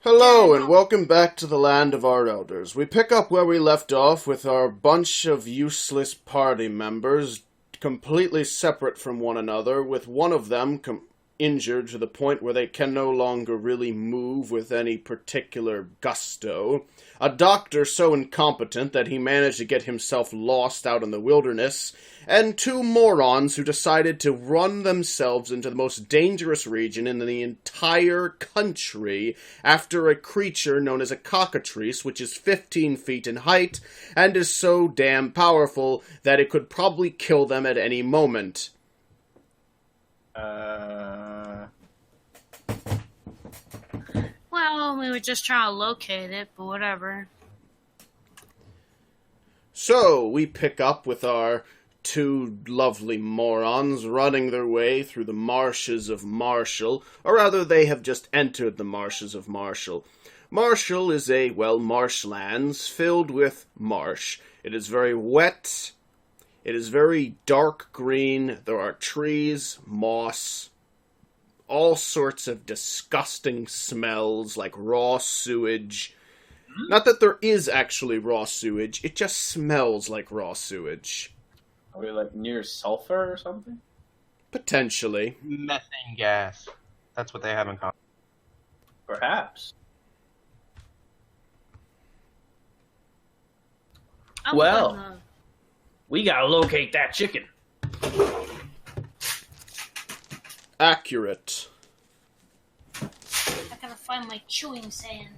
Hello, and welcome back to the land of our elders. We pick up where we left off with our bunch of useless party members, completely separate from one another, with one of them injured to the point where they can no longer really move with any particular gusto, a doctor so incompetent that he managed to get himself lost out in the wilderness, and two morons who decided to run themselves into the most dangerous region in the entire country after a creature known as a cockatrice, which is 15 feet in height and is so damn powerful that it could probably kill them at any moment. Well, we were just trying to locate it, but whatever. So, we pick up with our two lovely morons running their way through the marshes of Marshall, or rather they have just entered the marshes of Marshall. Marshall is marshlands filled with marsh. It is very wet. It is very dark green. There are trees, moss, all sorts of disgusting smells like raw sewage. Not that there is actually raw sewage, it just smells like raw sewage. Are we like near sulfur or something? Potentially. Methane gas. That's what they have in common. Perhaps. We gotta locate that chicken. Accurate. I gotta find my chewing sand.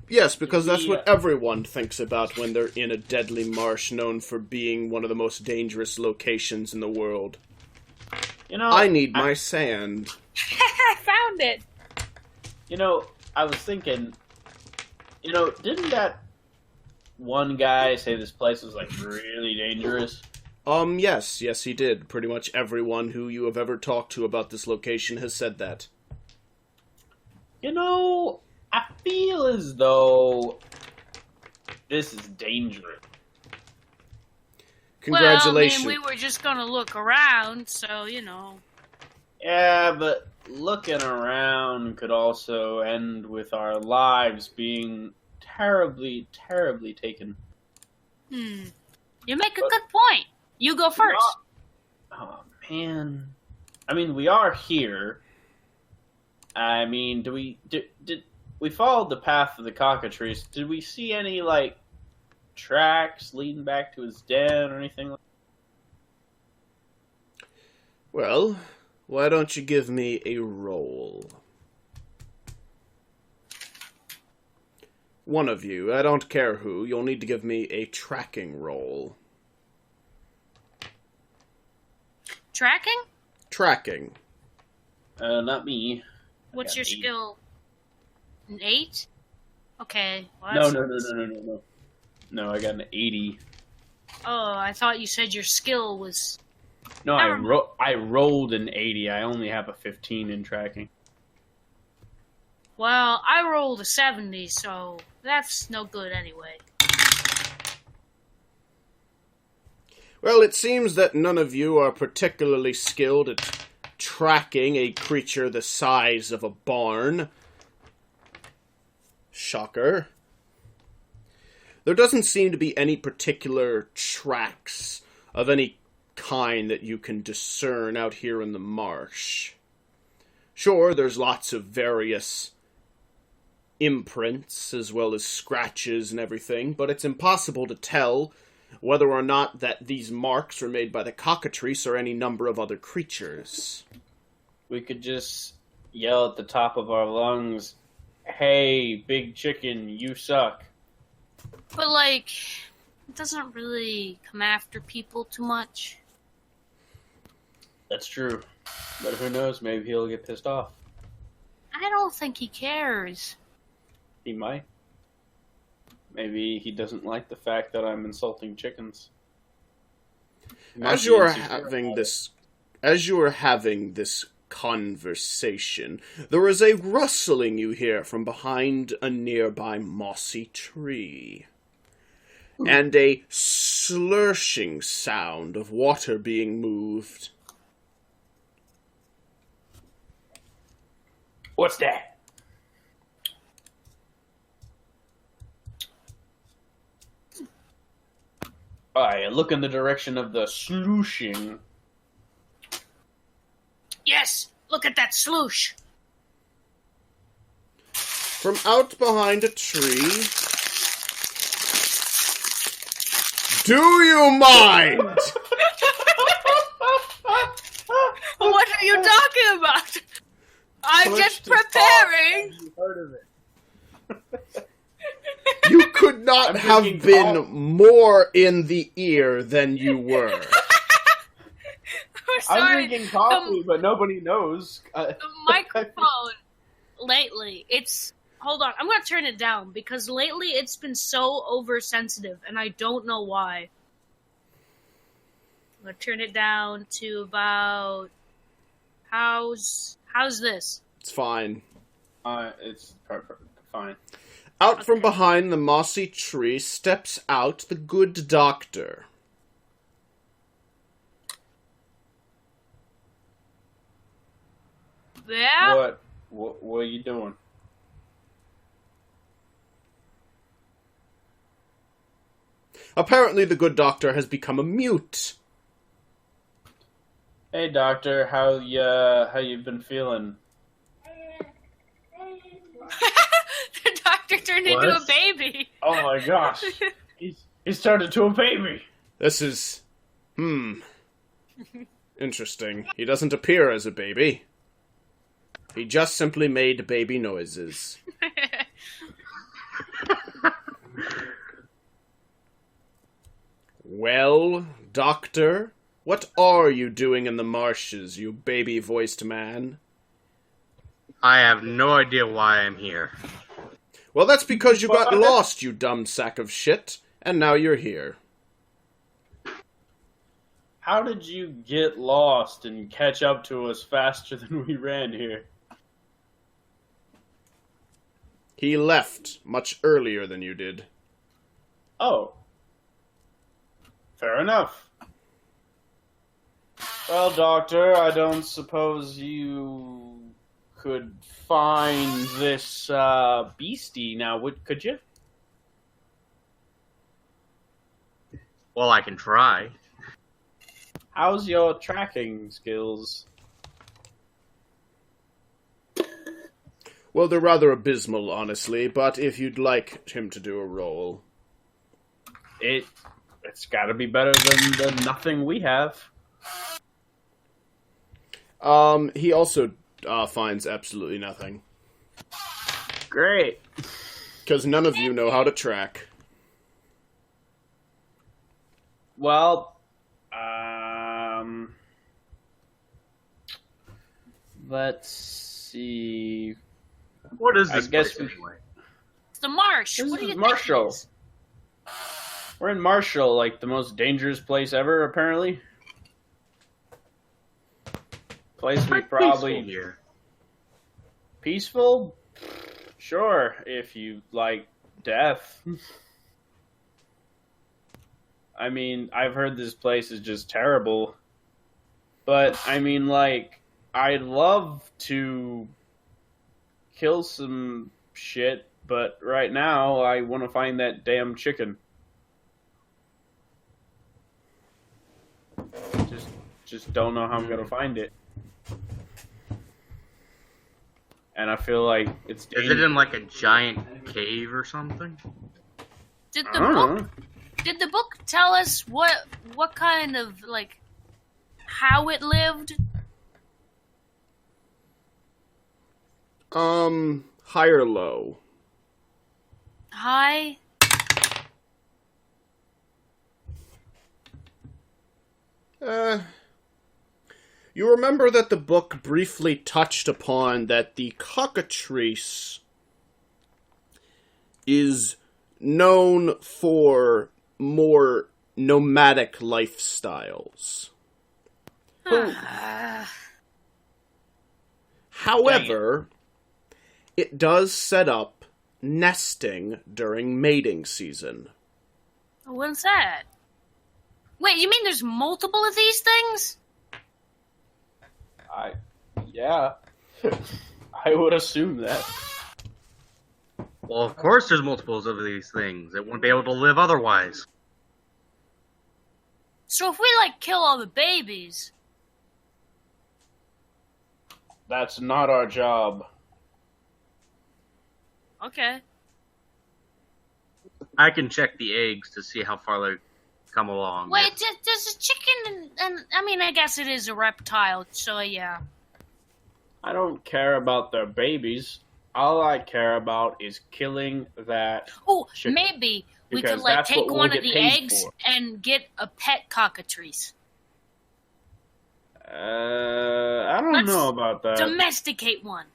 Yes, because that's what everyone thinks about when they're in a deadly marsh known for being one of the most dangerous locations in the world. You know, I need my sand. I found it! I was thinking, didn't that one guy say this place was, like, really dangerous? Yes, he did. Pretty much everyone who you have ever talked to about this location has said that. I feel as though this is dangerous. Congratulations. Well, we were just gonna look around, so, Yeah, but looking around could also end with our lives being terribly, terribly taken. You make a good point. You go first. Oh, man. I mean, we are here. I mean, did we followed the path of the cockatrice? Did we see any, like, tracks leading back to his den or anything like that? Well, why don't you give me a roll? One of you, I don't care who, you'll need to give me a tracking roll. Tracking? Tracking. Not me. What's your skill? An 8? Okay. Well, no. No, I got an 80. Oh, I thought you said your skill was... No, I rolled an 80. I only have a 15 in tracking. Well, I rolled a 70, so that's no good anyway. Well, it seems that none of you are particularly skilled at tracking a creature the size of a barn. Shocker. There doesn't seem to be any particular tracks of any kind that you can discern out here in the marsh. Sure, there's lots of various imprints as well as scratches and everything, but it's impossible to tell whether or not that these marks were made by the cockatrice or any number of other creatures. We could just yell at the top of our lungs, "Hey, big chicken, you suck." But, like, it doesn't really come after people too much. That's true. But who knows, maybe he'll get pissed off. I don't think he cares. He might. Maybe he doesn't like the fact that I'm insulting chickens. As you are having this conversation, there is a rustling you hear from behind a nearby mossy tree, and a slurshing sound of water being moved. What's that? I look in the direction of the slooshing. Yes, look at that sloosh. From out behind a tree... Do you mind? What are you talking about? I'm just preparing. You heard of it. You could not I'm have drinking been coffee. more in the ear than you were. I'm sorry. I'm drinking coffee, but nobody knows. The microphone lately, it's... Hold on, I'm gonna turn it down, because lately it's been so oversensitive, and I don't know why. I'm gonna turn it down to about... How's this? It's fine. It's perfect. Fine. Out from behind the mossy tree steps out the good doctor. Yeah? What are you doing? Apparently the good doctor has become a mute. Hey, doctor, how you been feeling? The doctor turned into a What? baby. Oh my gosh, he's turned into a baby. This is... Interesting. He doesn't appear as a baby. He just simply made baby noises. Well, doctor, what are you doing in the marshes, you baby-voiced man? I have no idea why I'm here. Well, that's because you got lost, you dumb sack of shit, and now you're here. How did you get lost and catch up to us faster than we ran here? He left much earlier than you did. Oh. Fair enough. Well, doctor, I don't suppose you could find this beastie now, could you? Well, I can try. How's your tracking skills? Well, they're rather abysmal, honestly, but if you'd like him to do a roll. It's gotta be better than the nothing we have. He also finds absolutely nothing. Great. Because none of you know how to track. Well, let's see. What is I this guess place anyway? It's the marsh. This What do is you Marshall. think it is? We're in Marshall, like the most dangerous place ever, apparently. Place we Quite probably... peaceful here. Peaceful? Sure, if you like death. I mean, I've heard this place is just terrible. But, I mean, like, I'd love to kill some shit, but right now I want to find that damn chicken. Just don't know how I'm gonna find it. And I feel like it's Is it in like a giant cave or something? Did I the don't book know. Did the book tell us what kind of, like, how it lived? High or low? High? You remember that the book briefly touched upon that the Cocktrice is known for more nomadic lifestyles. However, it does set up nesting during mating season. What's that? Wait, you mean there's multiple of these things? Yeah. I would assume that. Well, of course there's multiples of these things. It wouldn't be able to live otherwise. So if we, like, kill all the babies... That's not our job. Okay. I can check the eggs to see how far they come along. Wait, there's a chicken and... I mean, I guess it is a reptile, so yeah. I don't care about their babies. All I care about is killing that Oh, chicken. maybe we Because could, like, that's take what we'll one of get the paid eggs for. and get a pet cockatrice. I don't Let's know about that. Domesticate one.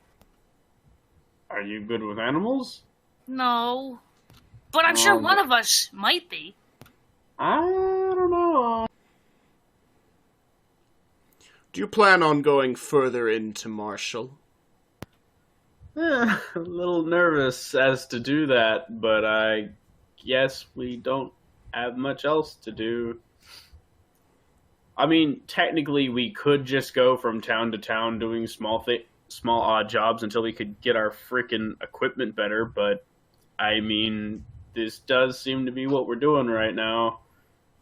Are you good with animals? No. But I'm sure Um, one of us might be. I don't know. Do you plan on going further into Marshall? A little nervous as to do that, but I guess we don't have much else to do. I mean, technically, we could just go from town to town doing small odd jobs until we could get our freaking equipment better, but I mean, this does seem to be what we're doing right now,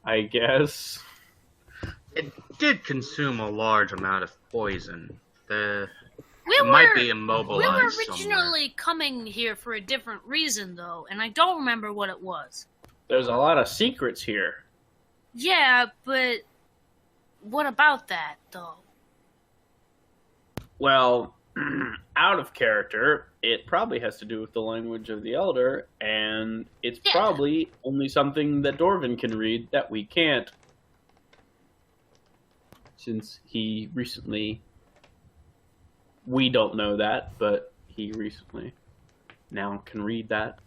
I guess. It did consume a large amount of poison. It We might be were immobilized originally coming here for a different reason, though, and I don't remember what it was. There's a lot of secrets here. Yeah, but what about that, though? Well, out of character, it probably has to do with the language of the Elder, and it's Yeah. probably only something that Dorvin can read that we can't. Since he recently... We don't know that, but he recently now can read that.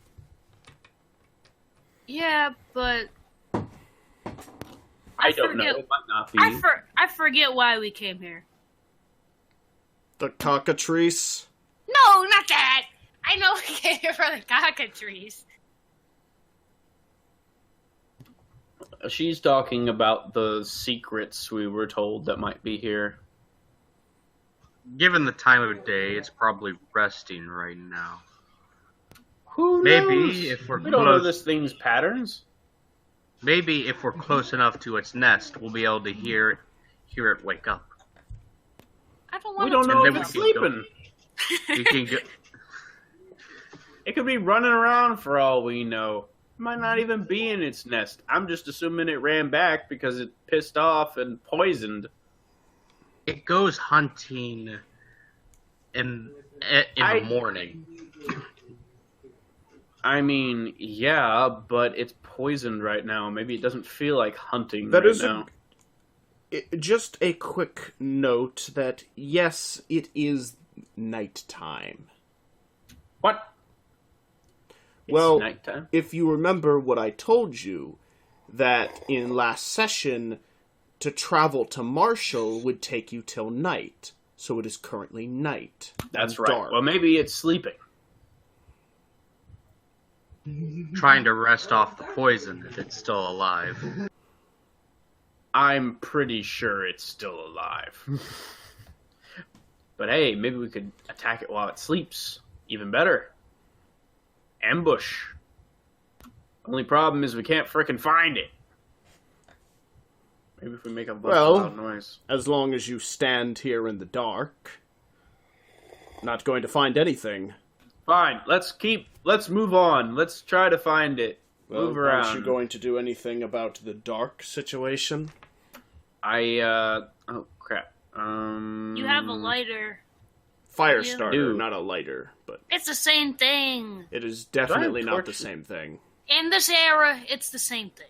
Yeah, but I don't know. forget- It might not be. I forget why we came here. The cockatrice? No, not that! I know we came here for the cockatrice. She's talking about the secrets we were told that might be here. Given the time of day, it's probably resting right now. Who Maybe knows? if we're We don't know close- this thing's patterns. Maybe if we're close enough to its nest, we'll be able to hear it wake up. I don't We want don't to know maybe if it's we can go- sleeping. We can go. It could be running around for all we know. It might not even be in its nest. I'm just assuming it ran back because it pissed off and poisoned. It goes hunting in the morning. I mean, yeah, but it's poisoned right now. Maybe it doesn't feel like hunting That right is now. just a quick note that, yes, it is nighttime. What? It's Well, nighttime. if you remember what I told you, that in last session, to travel to Marshall would take you till night. So it is currently night. That's and right. dark. Well, maybe it's sleeping. Trying to rest off the poison if it's still alive. I'm pretty sure it's still alive. But hey, maybe we could attack it while it sleeps. Even better. Ambush. Only problem is we can't frickin' find it. Maybe if we make a bunch Well- of loud noise. As long as you stand here in the dark. Not going to find anything. Fine, let's move on. Let's try to find it. Well, Move around. aren't you going to do anything about the dark situation? Oh crap. You have a lighter. Fire Yeah. starter, Dude. not a lighter, but It's the same thing. it is definitely not the torches? same thing. In this era, it's the same thing.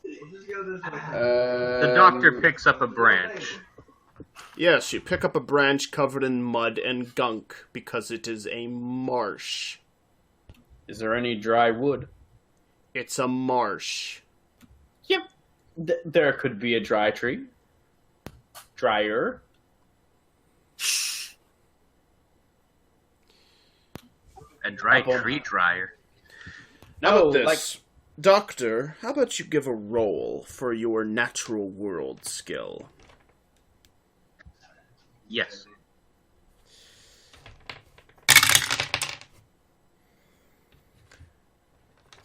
The doctor picks up a branch. Yes, you pick up a branch covered in mud and gunk because it is a marsh. Is there any dry wood? It's a marsh. Yep. There could be a dry tree. Drier. A dry Apple. tree dryer. How No, about this? like Doctor, how about you give a roll for your natural world skill? Yes.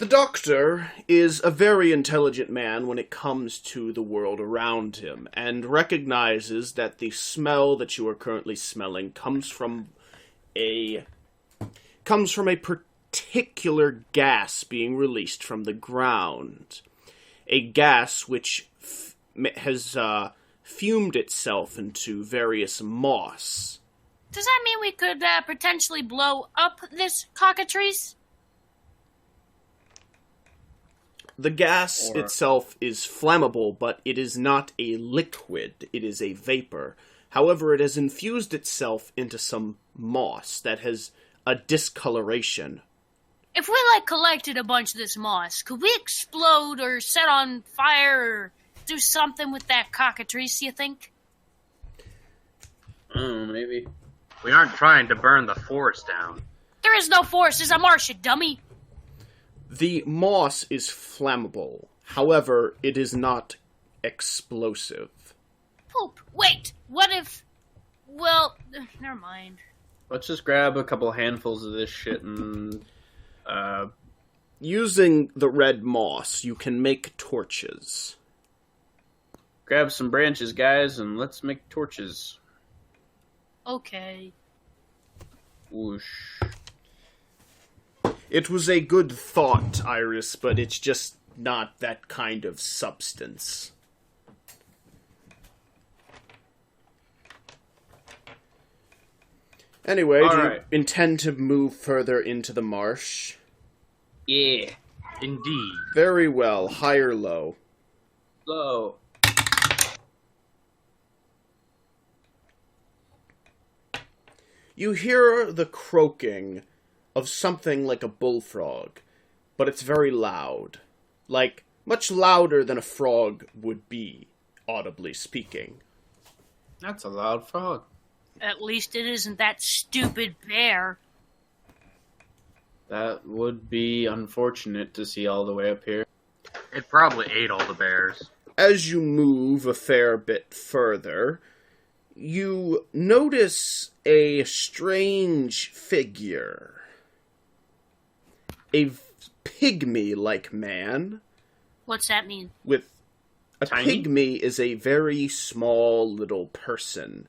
The Doctor is a very intelligent man when it comes to the world around him, and recognizes that the smell that you are currently smelling comes from a particular gas being released from the ground. A gas which has fumed itself into various moss. Does that mean we could potentially blow up this cockatrice? The gas itself is flammable, but it is not a liquid. It is a vapor. However, it has infused itself into some moss that has a discoloration. If we, collected a bunch of this moss, could we explode or set on fire or do something with that cockatrice, you think? Maybe. We aren't trying to burn the forest down. There is no forest, there's a marsh, you dummy. The moss is flammable. However, it is not explosive. Poop. Wait, what if... Well, never mind. Let's just grab a couple handfuls of this shit and... Using the red moss, you can make torches. Grab some branches, guys, and let's make torches. Okay. Whoosh. It was a good thought, Iris, but it's just not that kind of substance. Anyway, do you intend to move further into the marsh? Yeah. Indeed. Very well. High or low? Low. You hear the croaking of something like a bullfrog, but it's very loud. Like, much louder than a frog would be, audibly speaking. That's a loud frog. At least it isn't that stupid bear. That would be unfortunate to see all the way up here. It probably ate all the bears. As you move a fair bit further, you notice a strange figure. A pygmy-like man. What's that mean? A Tiny? pygmy is a very small little person.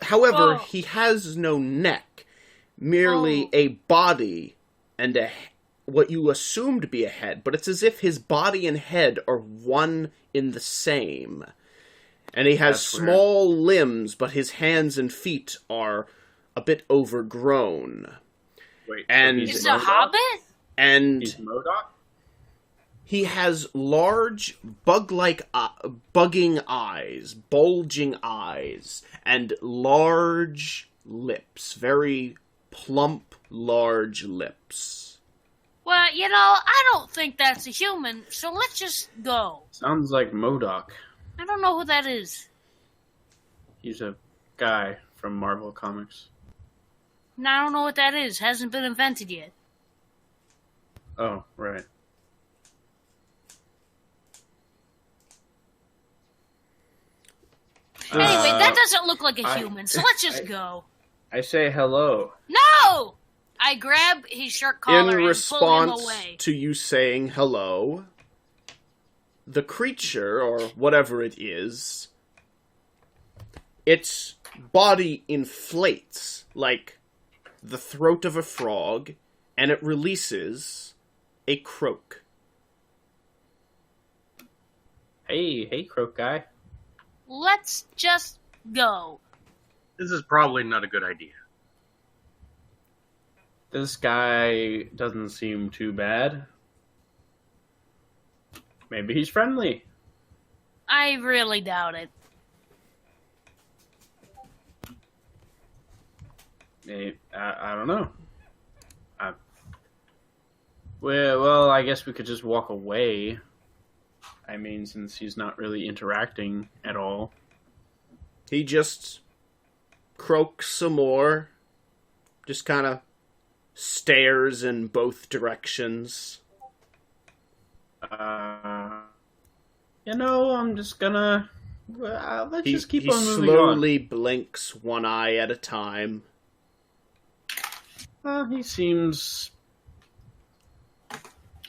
However, he has no neck, merely a body and what you assume to be a head, but it's as if his body and head are one in the same. And he has small limbs, but his hands and feet are a bit overgrown. Wait, and Is it a hobbit? And he's MODOK? he has large, bugging eyes, bulging eyes, and large lips. Very plump, large lips. Well, I don't think that's a human, so let's just go. Sounds like MODOK. I don't know who that is. He's a guy from Marvel Comics. And I don't know what that is. Hasn't been invented yet. Oh, right. Anyway, that doesn't look like a human, so let's just go. I say hello. No! I grab his shirt collar In and pull him response away. to you saying hello, the creature, or whatever it is, its body inflates like the throat of a frog, and it releases a croak. Hey, croak guy. Let's just go. This is probably not a good idea. This guy doesn't seem too bad. Maybe he's friendly. I really doubt it. I don't know. Well, I guess we could just walk away. I mean, since he's not really interacting at all. He just croaks some more, just kind of stares in both directions. I'm just gonna... let's just keep he on moving slowly blinks one eye at a time. on. He seems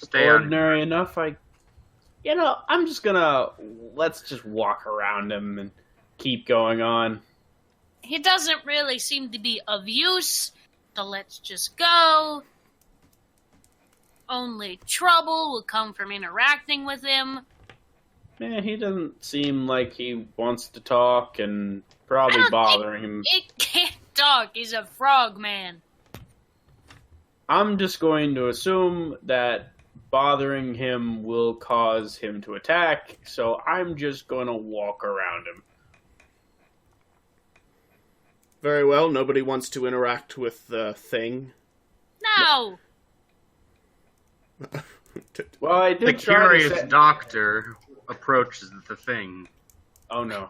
Stay on. ordinary enough. I'm just gonna let's just walk around him and keep going on. He doesn't really seem to be of use, so let's just go. Only trouble will come from interacting with him. Man, he doesn't seem like he wants to talk, and probably bothering him. It can't talk. He's a frog man. I'm just going to assume that bothering him will cause him to attack, so I'm just going to walk around him. Very well, nobody wants to interact with the thing. No! Well, I The did try curious to say... doctor approaches the thing. Oh, no.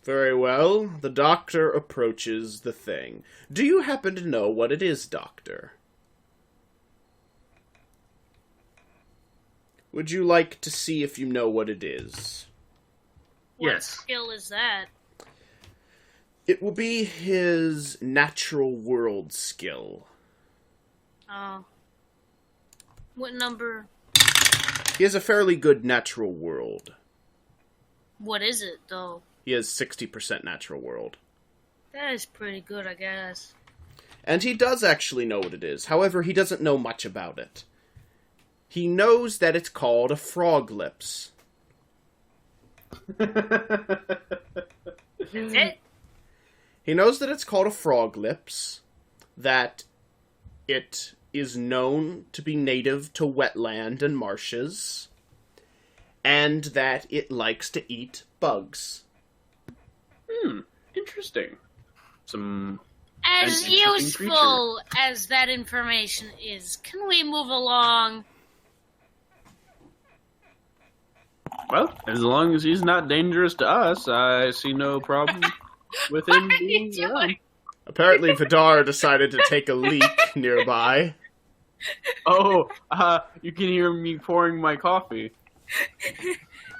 Very well, the doctor approaches the thing. Do you happen to know what it is, doctor? Would you like to see if you know what it is? What Yes. skill is that? It will be his natural world skill. Oh. What number? He has a fairly good natural world. What is it, though? He has 60% natural world. That is pretty good, I guess. And he does actually know what it is. However, he doesn't know much about it. He knows that it's called a frog lips. That's it? He knows that it's called a frog lips, that it is known to be native to wetland and marshes, and that it likes to eat bugs. Interesting. Some... As An interesting useful as that information is, can we move along? Well, as long as he's not dangerous to us, I see no problem with him What are you being doing? around. Apparently, Vidar decided to take a leak nearby. Oh, you can hear me pouring my coffee.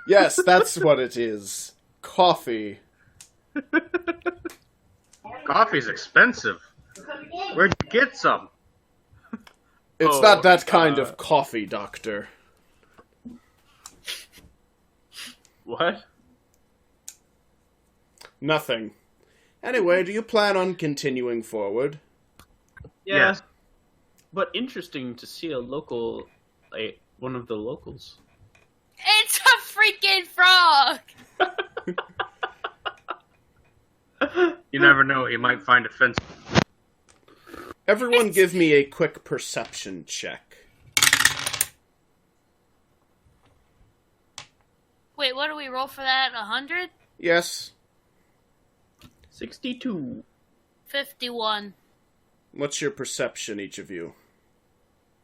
Yes, that's what it is. Coffee. Coffee's expensive. Where'd you get some? It's Oh, not that kind of coffee, Doctor. What? Nothing. Anyway, do you plan on continuing forward? Yeah. Yes. But interesting to see a local, like, one of the locals. It's a freaking frog! You never know, he might find offensive. Everyone give me a quick perception check. Wait, what do we roll for that? 100? Yes. 62. 51. What's your perception, each of you?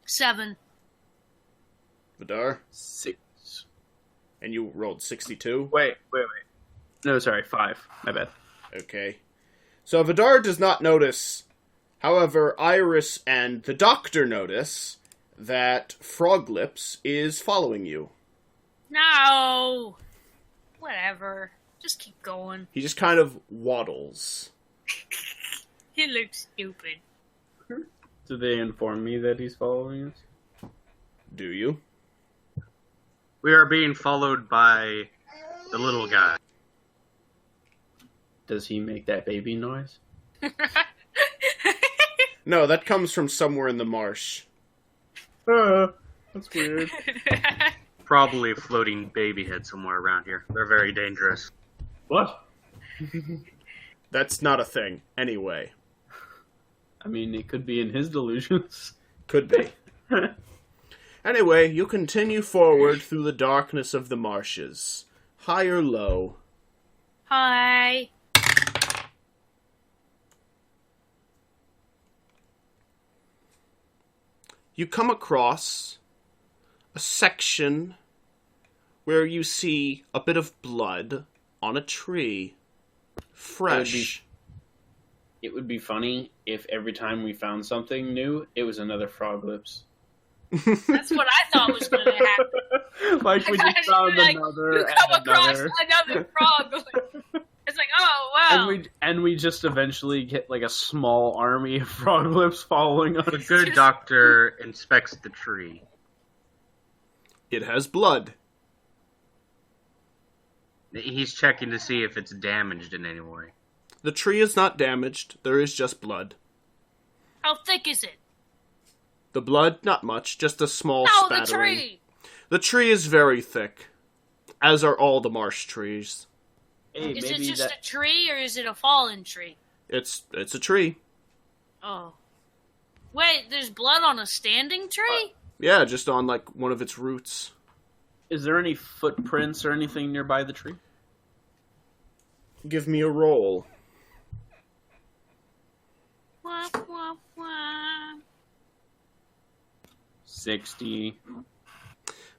7. Vidar? 6. And you rolled 62? Wait. No, sorry, 5. My bad. Okay. So Vidar does not notice. However, Iris and the Doctor notice that Frog Lips is following you. No! Whatever. Just keep going. He just kind of waddles. He looks stupid. Did they inform me that he's following us? Do you? We are being followed by the little guy. Does he make that baby noise? No, that comes from somewhere in the marsh. That's weird. Probably a floating baby head somewhere around here. They're very dangerous. What? That's not a thing. Anyway. I mean, it could be in his delusions. Could be. Anyway, you continue forward through the darkness of the marshes. High or low? Hi. You come across a section where you see a bit of blood on a tree. Fresh. It would be funny if every time we found something new, it was another frog lips. That's what I thought was going to happen. Like we just found Like, another you come and across another. another frog. It's like, oh, wow. And we just eventually get like a small army of frog lips following us. The good doctor inspects the tree. It has blood. He's checking to see if it's damaged in any way. The tree is not damaged. There is just blood. How thick is it? The blood, not much, just a small No, spattering. the tree! The tree is very thick, as are all the marsh trees. Hey, Is it maybe just that. a tree or is it a fallen tree? It's a tree. Oh. Wait, there's blood on a standing tree? Yeah, just on, like, one of its roots. Is there any footprints or anything nearby the tree? Give me a roll. Wah, wah, wah. 60.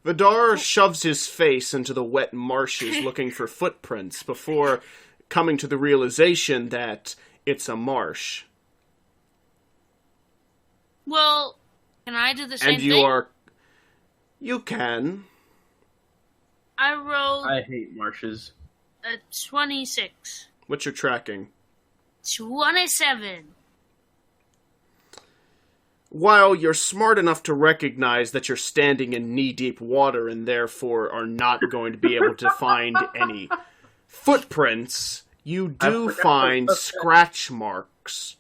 Vidar shoves his face into the wet marshes looking for footprints before coming to the realization that it's a marsh. Well, can I do the same And you thing? are... You can. I rolled I hate marshes. a 26. What you're tracking. 27. While you're smart enough to recognize that you're standing in knee-deep water and therefore are not going to be able to find any footprints, you do find scratch marks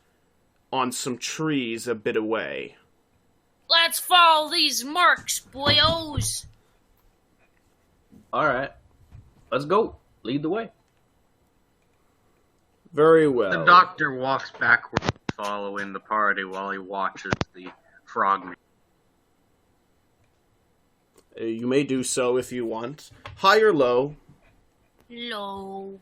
on some trees a bit away. Let's follow these marks, boyos. Alright. Let's go. Lead the way. Very well. The doctor walks backwards, following the party while he watches the frogman. You may do so if you want. High or low? Low.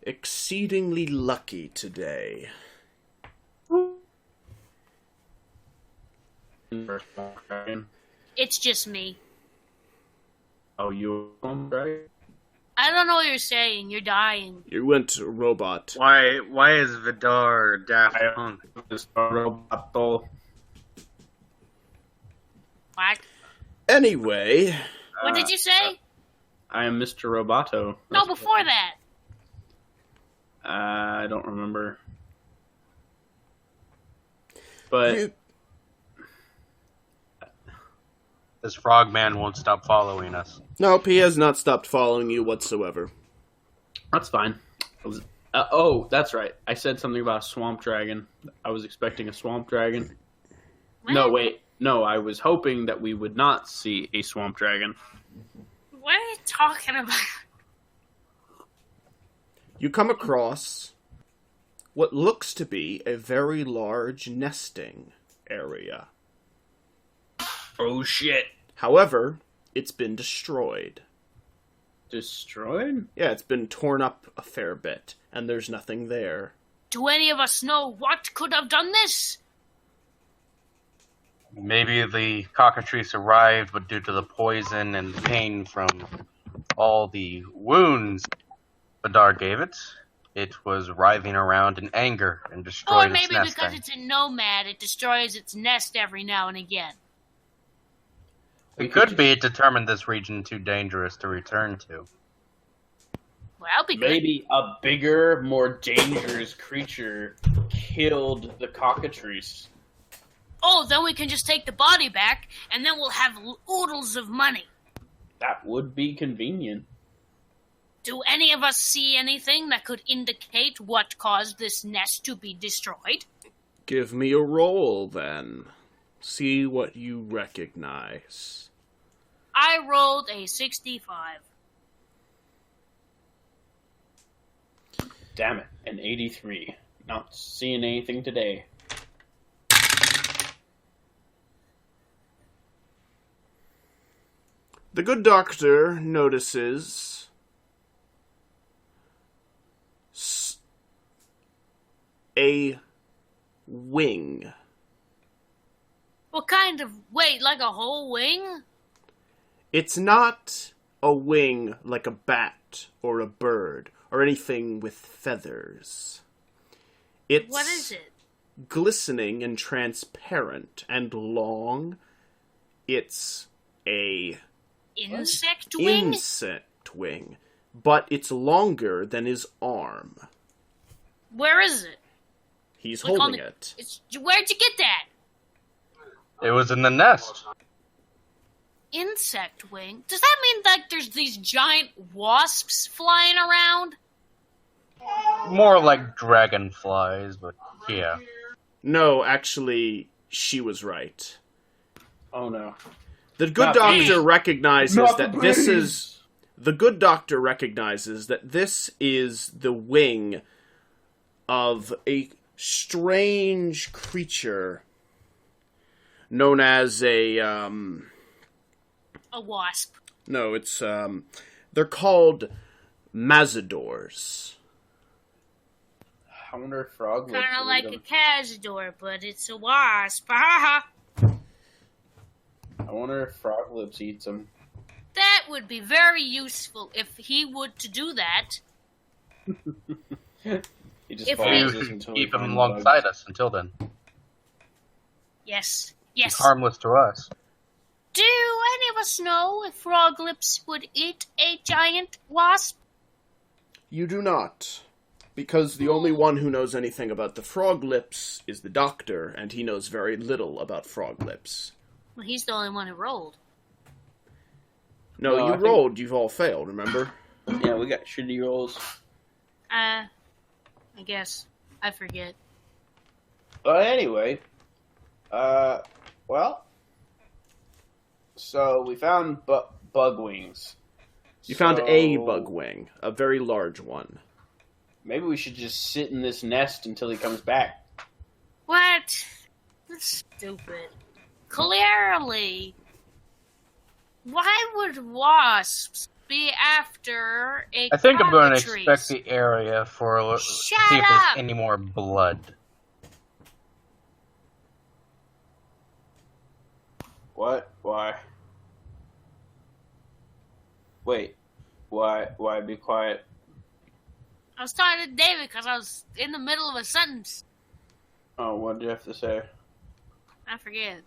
Exceedingly lucky today. It's just me. Oh, you right? I don't know what you're saying. You're dying. You went robot. Why is Vidar Daft Punk? This robot doll. What? Anyway, What did you say? I am Mr. Roboto. No, before that. I don't remember. But you- This frogman won't stop following us. nope, he has not stopped following you whatsoever. that's fine. Oh, that's right. I said something about a swamp dragon. I was expecting a swamp dragon. No, What? wait. No, I was hoping that we would not see a swamp dragon. What are you talking about? You come across what looks to be a very large nesting area. Oh, shit. However, it's been destroyed. Destroyed? Yeah, it's been torn up a fair bit, and there's nothing there. Do any of us know what could have done this? Maybe the cockatrice arrived, but due to the poison and the pain from all the wounds Vidar gave it, it was writhing around in anger and destroyed Or its maybe nesting. because it's a nomad, it destroys its nest every now and again. It could be it determined this region too dangerous to return to. Well, that'll be good. Maybe a bigger, more dangerous creature killed the cockatrice. Oh, then we can just take the body back, and then we'll have oodles of money. That would be convenient. Do any of us see anything that could indicate what caused this nest to be destroyed? Give me a roll, then. See what you recognize. I rolled a 65. Damn it, an 83. Not seeing anything today. The good doctor notices a wing. What kind of... Wait, like a whole wing? It's not a wing like a bat or a bird or anything with feathers. It's What is it? glistening and transparent and long. It's a Insect wing? insect wing, but it's longer than his arm. Where is it? He's Like on holding the- it. Where'd you get that? It was in the nest. Insect wing? Does that mean like there's these giant wasps flying around? More like dragonflies, but yeah. No, actually, she was right. Oh no. The good Not doctor bees. recognizes Not that the this bees. is... The good doctor recognizes that this is the wing of a strange creature known as a, A wasp. No, it's, they're called mazadors. I wonder if frog. Kind of like a cazador, but it's a wasp. Ha ha. I wonder if frog lips eats them. That would be very useful if he would to do that. He just If follows we- us until Keep we him find alongside bugs. us until then. Yes. He's Yes. harmless to us. Do any of us know if frog lips would eat a giant wasp? You do not. Because the only one who knows anything about the frog lips is the doctor, and he knows very little about frog lips. Well, he's the only one who rolled. No, No, you I think- rolled, you've all failed, remember? Yeah, we got shitty rolls. I guess. I forget. But anyway, well, so we found bug wings. You found a So bug wing, a very large one. Maybe we should just sit in this nest until he comes back. What? That's stupid. Clearly. Why would wasps be after a I think I'm going to cockatrice? inspect the area for see Shut if there's up! any more blood. What? Why? Wait. Why? Why be quiet? I was talking to David because I was in the middle of a sentence. Oh, what did you have to say? I forget.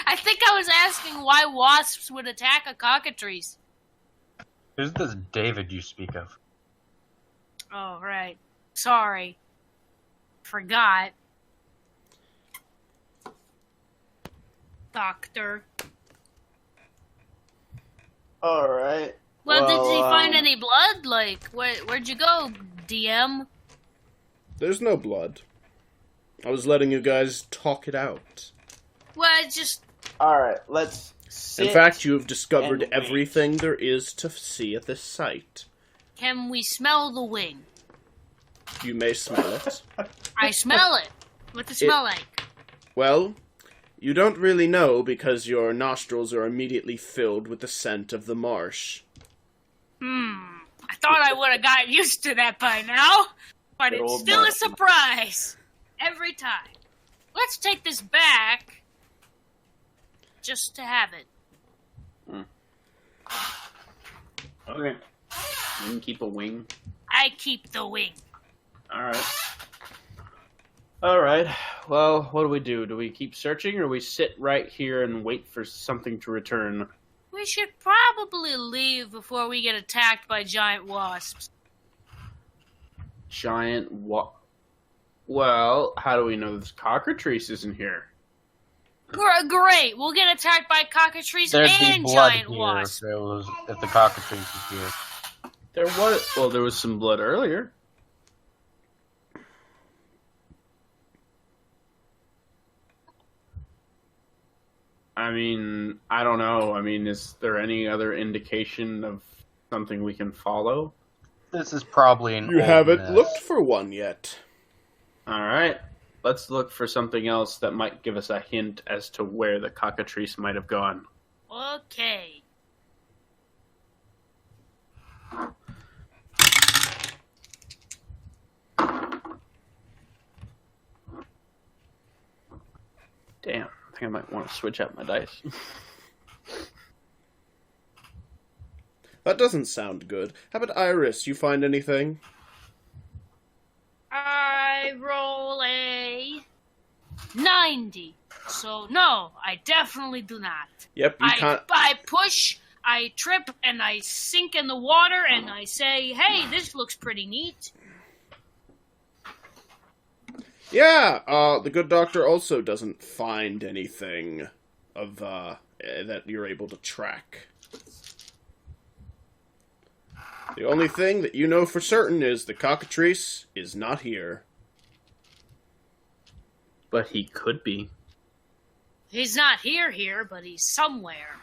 I think I was asking why wasps would attack a cockatrice. Who's this David you speak of? Oh, right. Sorry. Forgot. Doctor. All right. Well, did he Well, find any blood? Like, where'd you go, DM? There's no blood. I was letting you guys talk it out. Well, it's just... All right. Let's. Sit. In fact, you have discovered and wait. everything there is to see at this site. Can we smell the wing? You may smell it. I smell it. What's it smell like? Well, you don't really know because your nostrils are immediately filled with the scent of the marsh. I thought I would have gotten used to that by now, but Good it's old still a Martin. surprise. Every time. Let's take this back just to have it. Okay. You can keep a wing. I keep the wing. All right. All right. Well, what do we do? Do we keep searching, or we sit right here and wait for something to return? We should probably leave before we get attacked by giant wasps. Giant Well, how do we know this cockatrice isn't here? Great, we'll get attacked by cockatrice There'd be and blood giant here wasps. if the cockatrice is here. There was some blood earlier. I mean, I don't know. I mean, is there any other indication of something we can follow? This is probably an You old haven't nest. looked for one yet. All right. Let's look for something else that might give us a hint as to where the cockatrice might have gone. Okay. Damn, I think I might want to switch out my dice. That doesn't sound good. How about Iris? You find anything? I roll a 90. So, no, I definitely do not. Yep, you can't. I push, I trip, and I sink in the water, and I say, hey, this looks pretty neat. Yeah, the good doctor also doesn't find anything of, that you're able to track. The only thing that you know for certain is the Cocktrice is not here. But he could be. He's not here, but he's somewhere.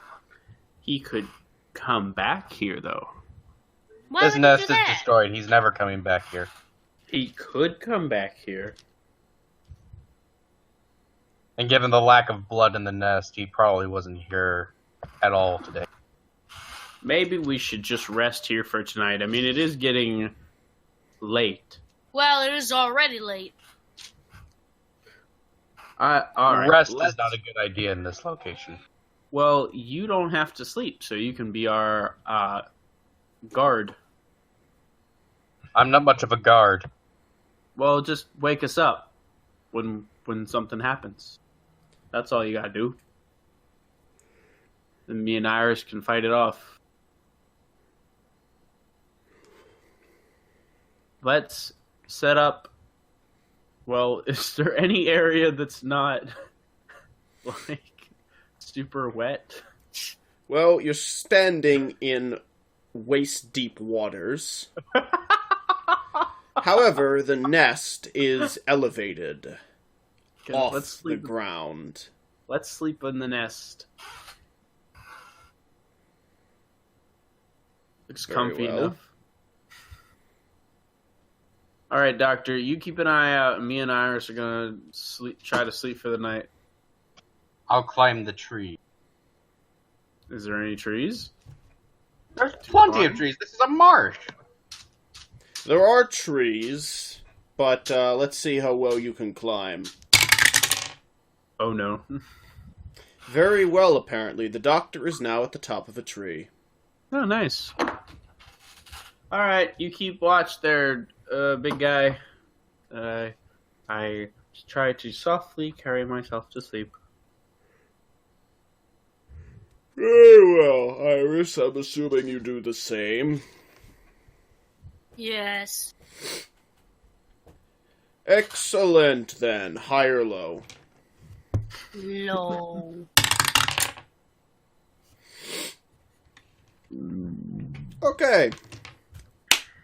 He could come back here, though. Why His would nest he is do that? destroyed. He's never coming back here. He could come back here. And given the lack of blood in the nest, he probably wasn't here at all today. Maybe we should just rest here for tonight. I mean, it is getting late. Well, it is already late. All right. Rest is not a good idea in this location. Well, you don't have to sleep, so you can be our guard. I'm not much of a guard. Well, just wake us up when something happens. That's all you gotta do. Then me and Iris can fight it off. Let's set up. Well, is there any area that's not like super wet? Well, you're standing in waist-deep waters. However, the nest is elevated off Let's the sleep. ground. Let's sleep in the nest. Looks Very comfy well. enough. All right, Doctor, you keep an eye out, and me and Iris are gonna try to sleep for the night. I'll climb the tree. Is there any trees? There's plenty of trees. This is a marsh. There are trees, but let's see how well you can climb. Oh no. Very well, apparently. The doctor is now at the top of a tree. Oh, nice. All right, you keep watch there, big guy. I try to softly carry myself to sleep. Very well, Iris. I'm assuming you do the same. Yes. Excellent, then. High or low? Low. Okay.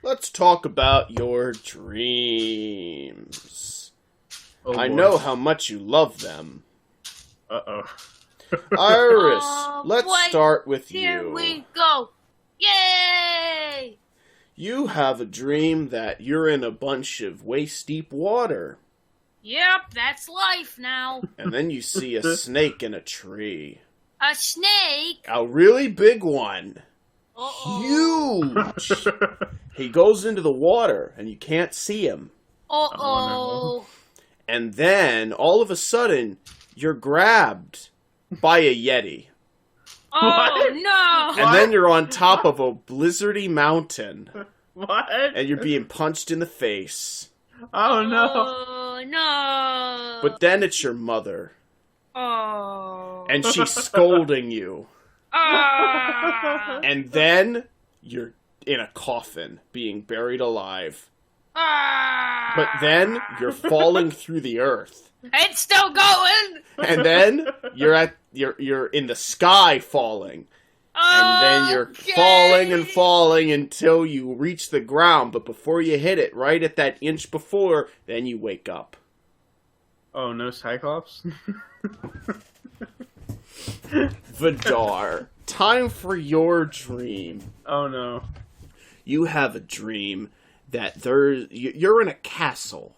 Let's talk about your dreams. Oh, I boy. know how much you love them. Uh-oh. Iris, Oh, let's boy. start with Here you. we go. Yay! You have a dream that you're in a bunch of waist-deep water, Yep, that's life now. and then you see a snake in a tree. A snake? A really big one. Uh-oh. Huge! He goes into the water, and you can't see him. Uh-oh. And then, all of a sudden, you're grabbed by a yeti. Oh, What? no! And then you're on top of a blizzardy mountain, What? and you're being punched in the face. Oh no. Oh, no. But then it's your mother, Oh. and she's scolding you. Ah. And then you're in a coffin, being buried alive. Ah. But then you're falling through the earth. It's still going. And then you're in the sky falling. And then you're Okay. falling and falling until you reach the ground. But before you hit it, right at that inch before, then you wake up. Oh, no Cyclops? Vidar, time for your dream. Oh no. You have a dream that you're in a castle.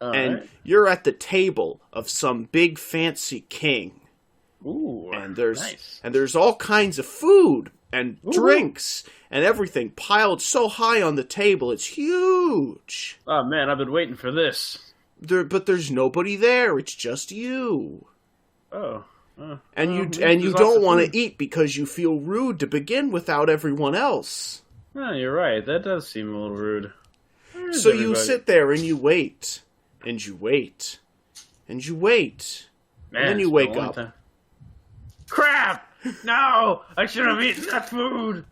And Alright. you're at the table of some big fancy king. Ooh. And nice. there's all kinds of food and Ooh. drinks and everything piled so high on the table. It's huge. Oh man, I've been waiting for this. But there's nobody there. It's just you. Oh. And you there's lots don't of want food. to eat because you feel rude to begin without everyone else. Oh, you're right. That does seem a little rude. Where's So you everybody? sit there and you wait. And you wait. And you wait. Man, and then you it's wake been a long up. time. Crap! No! I should have eaten that food!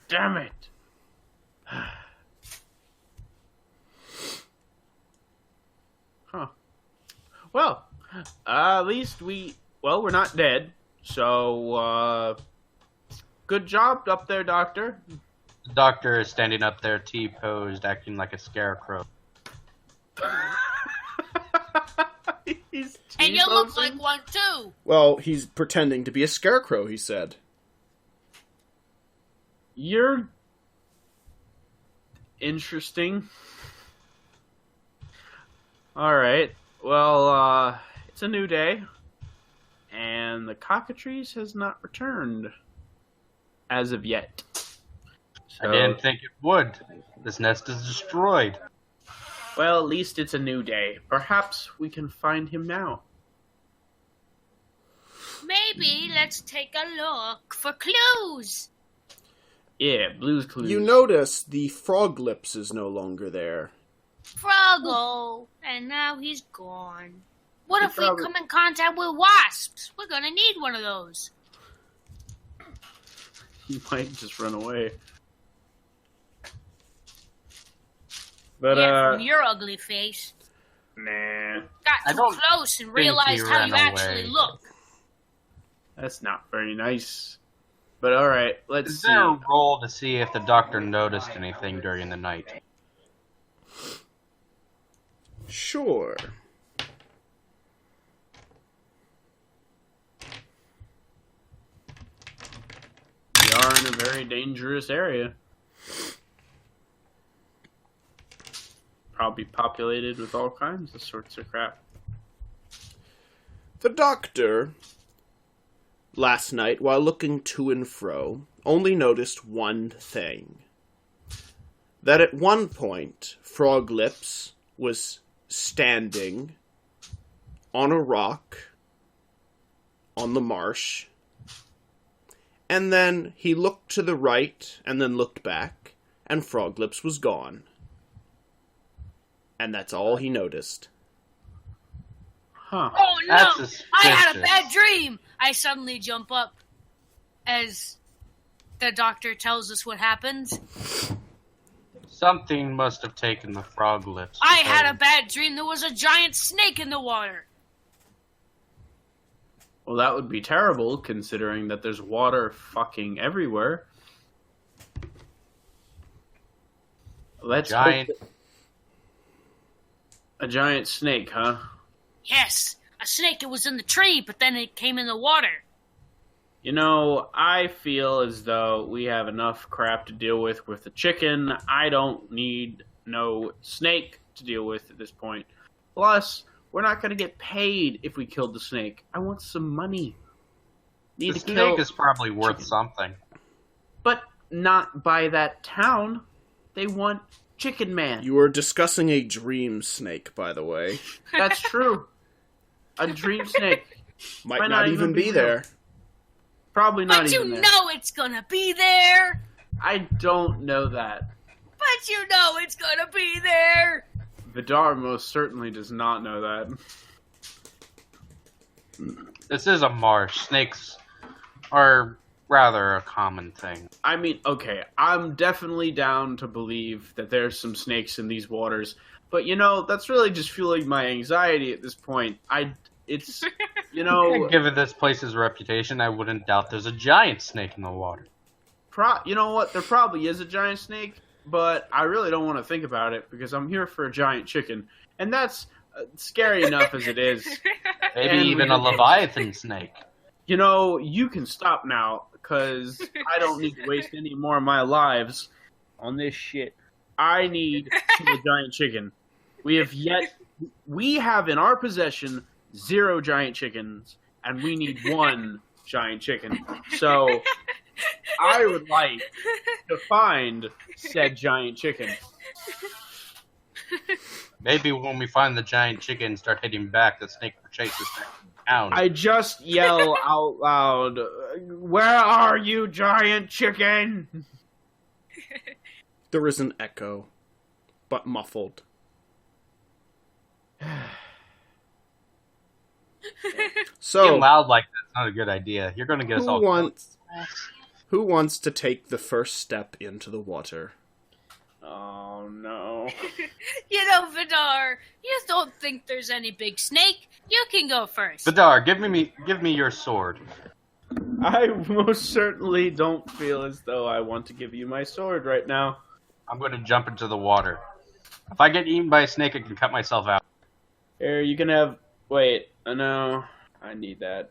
Damn it. Huh. Well, at least we're not dead. So, good job up there, Doctor. The doctor is standing up there, T-posed, acting like a scarecrow. He's And you look T-posing? like one too. Well, he's pretending to be a scarecrow, he said. You're interesting. Alright. Well, it's a new day. And the Cocktrice has not returned. As of yet. So, I didn't think it would. This nest is destroyed. well, at least it's a new day. Perhaps we can find him now. Maybe let's take a look for clues. Yeah, Blue's Clues. You notice the frog lips is no longer there. Froggle, and now he's gone. What He if we probably- come in contact with wasps? We're gonna need one of those. He might just run away. But, Yeah, from your ugly face. nah. Got I too don't close and think realized he how ran you actually away. look. That's not very nice. But alright, let's Is see. there a roll to see if the doctor noticed anything during the night? Sure. We are in a very dangerous area. Probably populated with all kinds of sorts of crap. The doctor, last night, while looking to and fro, only noticed one thing. That at one point, Frog Lips was standing on a rock on the marsh, and then he looked to the right and then looked back, and Frog Lips was gone. And that's all he noticed. Huh. Oh no! That's I had a suspicious. bad dream! I suddenly jump up as the doctor tells us what happened. Something must have taken the frog lips. I had a bad dream there was a giant snake in the water. Well, that would be terrible, considering that there's water fucking everywhere. Let's Giant. hope a giant snake, huh? Yes, a snake. It was in the tree, but then it came in the water. You know, I feel as though we have enough crap to deal with the chicken. I don't need no snake to deal with at this point. Plus, we're not going to get paid if we killed the snake. I want some money. The Need to snake kill, is probably worth chicken. something. but not by that town. They want Chicken Man. You were discussing a dream snake, by the way. That's true. A dream snake. Might not even be real. there. Probably not But you even there. know it's gonna be there. I don't know that. But you know it's gonna be there. Vidar most certainly does not know that. This is a marsh. Snakes are rather a common thing. I mean, okay, I'm definitely down to believe that there's some snakes in these waters, but you know, that's really just fueling my anxiety at this point. It's, you know, Given this place's reputation, I wouldn't doubt there's a giant snake in the water. you know what? There probably is a giant snake, but I really don't want to think about it because I'm here for a giant chicken, and that's scary enough as it is. Maybe And even we- a leviathan snake. You know, you can stop now, because I don't need to waste any more of my lives on this shit. I need to kill a giant chicken. We have in our possession 0 giant chickens, and we need 1 giant chicken. So, I would like to find said giant chicken. Maybe when we find the giant chicken and start heading back, the snake will chase us back to town. I just yell out loud, "Where are you, giant chicken?" There is an echo, but muffled. Being So, loud like that's not a good idea. You're going to get us all who wants to take the first step into the water? Oh no. You know, Vidar, you don't think there's any big snake? You can go first. Vidar, give me your sword. I most certainly don't feel as though I want to give you my sword right now. I'm going to jump into the water. If I get eaten by a snake, I can cut myself out. Here, you can have... Wait, no. I need that.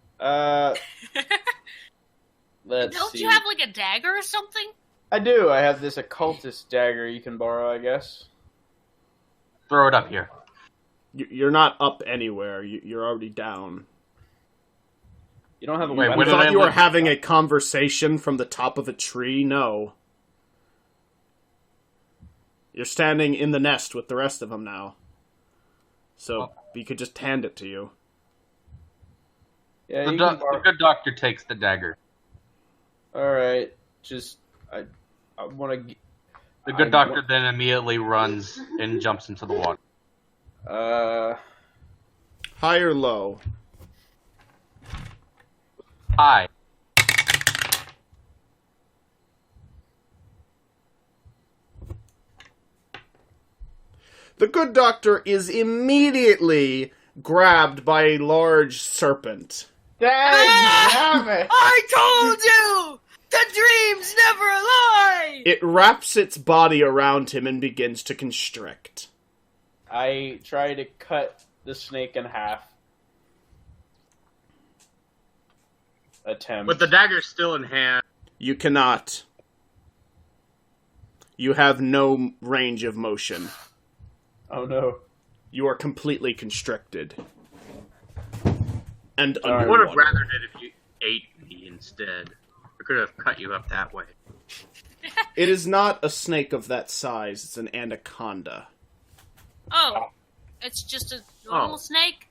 Let's Don't see. you have like a dagger or something? I do. I have this occultist dagger you can borrow, I guess. Throw it up here. You're not up anywhere. You're already down. You don't have a Wait, I what did thought I you were look- having a conversation from the top of a tree. No. You're standing in the nest with the rest of them now. So you could just hand it to you. Yeah, The, you do- can borrow... the good doctor takes the dagger. Alright, just... I want to... The good doctor then immediately runs and jumps into the water. High or low? Hi. The good doctor is immediately grabbed by a large serpent. Damn it! I told you! The dreams never lie! It wraps its body around him and begins to constrict. I try to cut the snake in half. Attempt. With the dagger still in hand, You cannot. You have no range of motion. Oh no. You are completely constricted. And Alright. I would have underwater. rather it if you ate me instead. I could have cut you up that way. It is not a snake of that size. It's an anaconda. Oh, it's just a normal snake?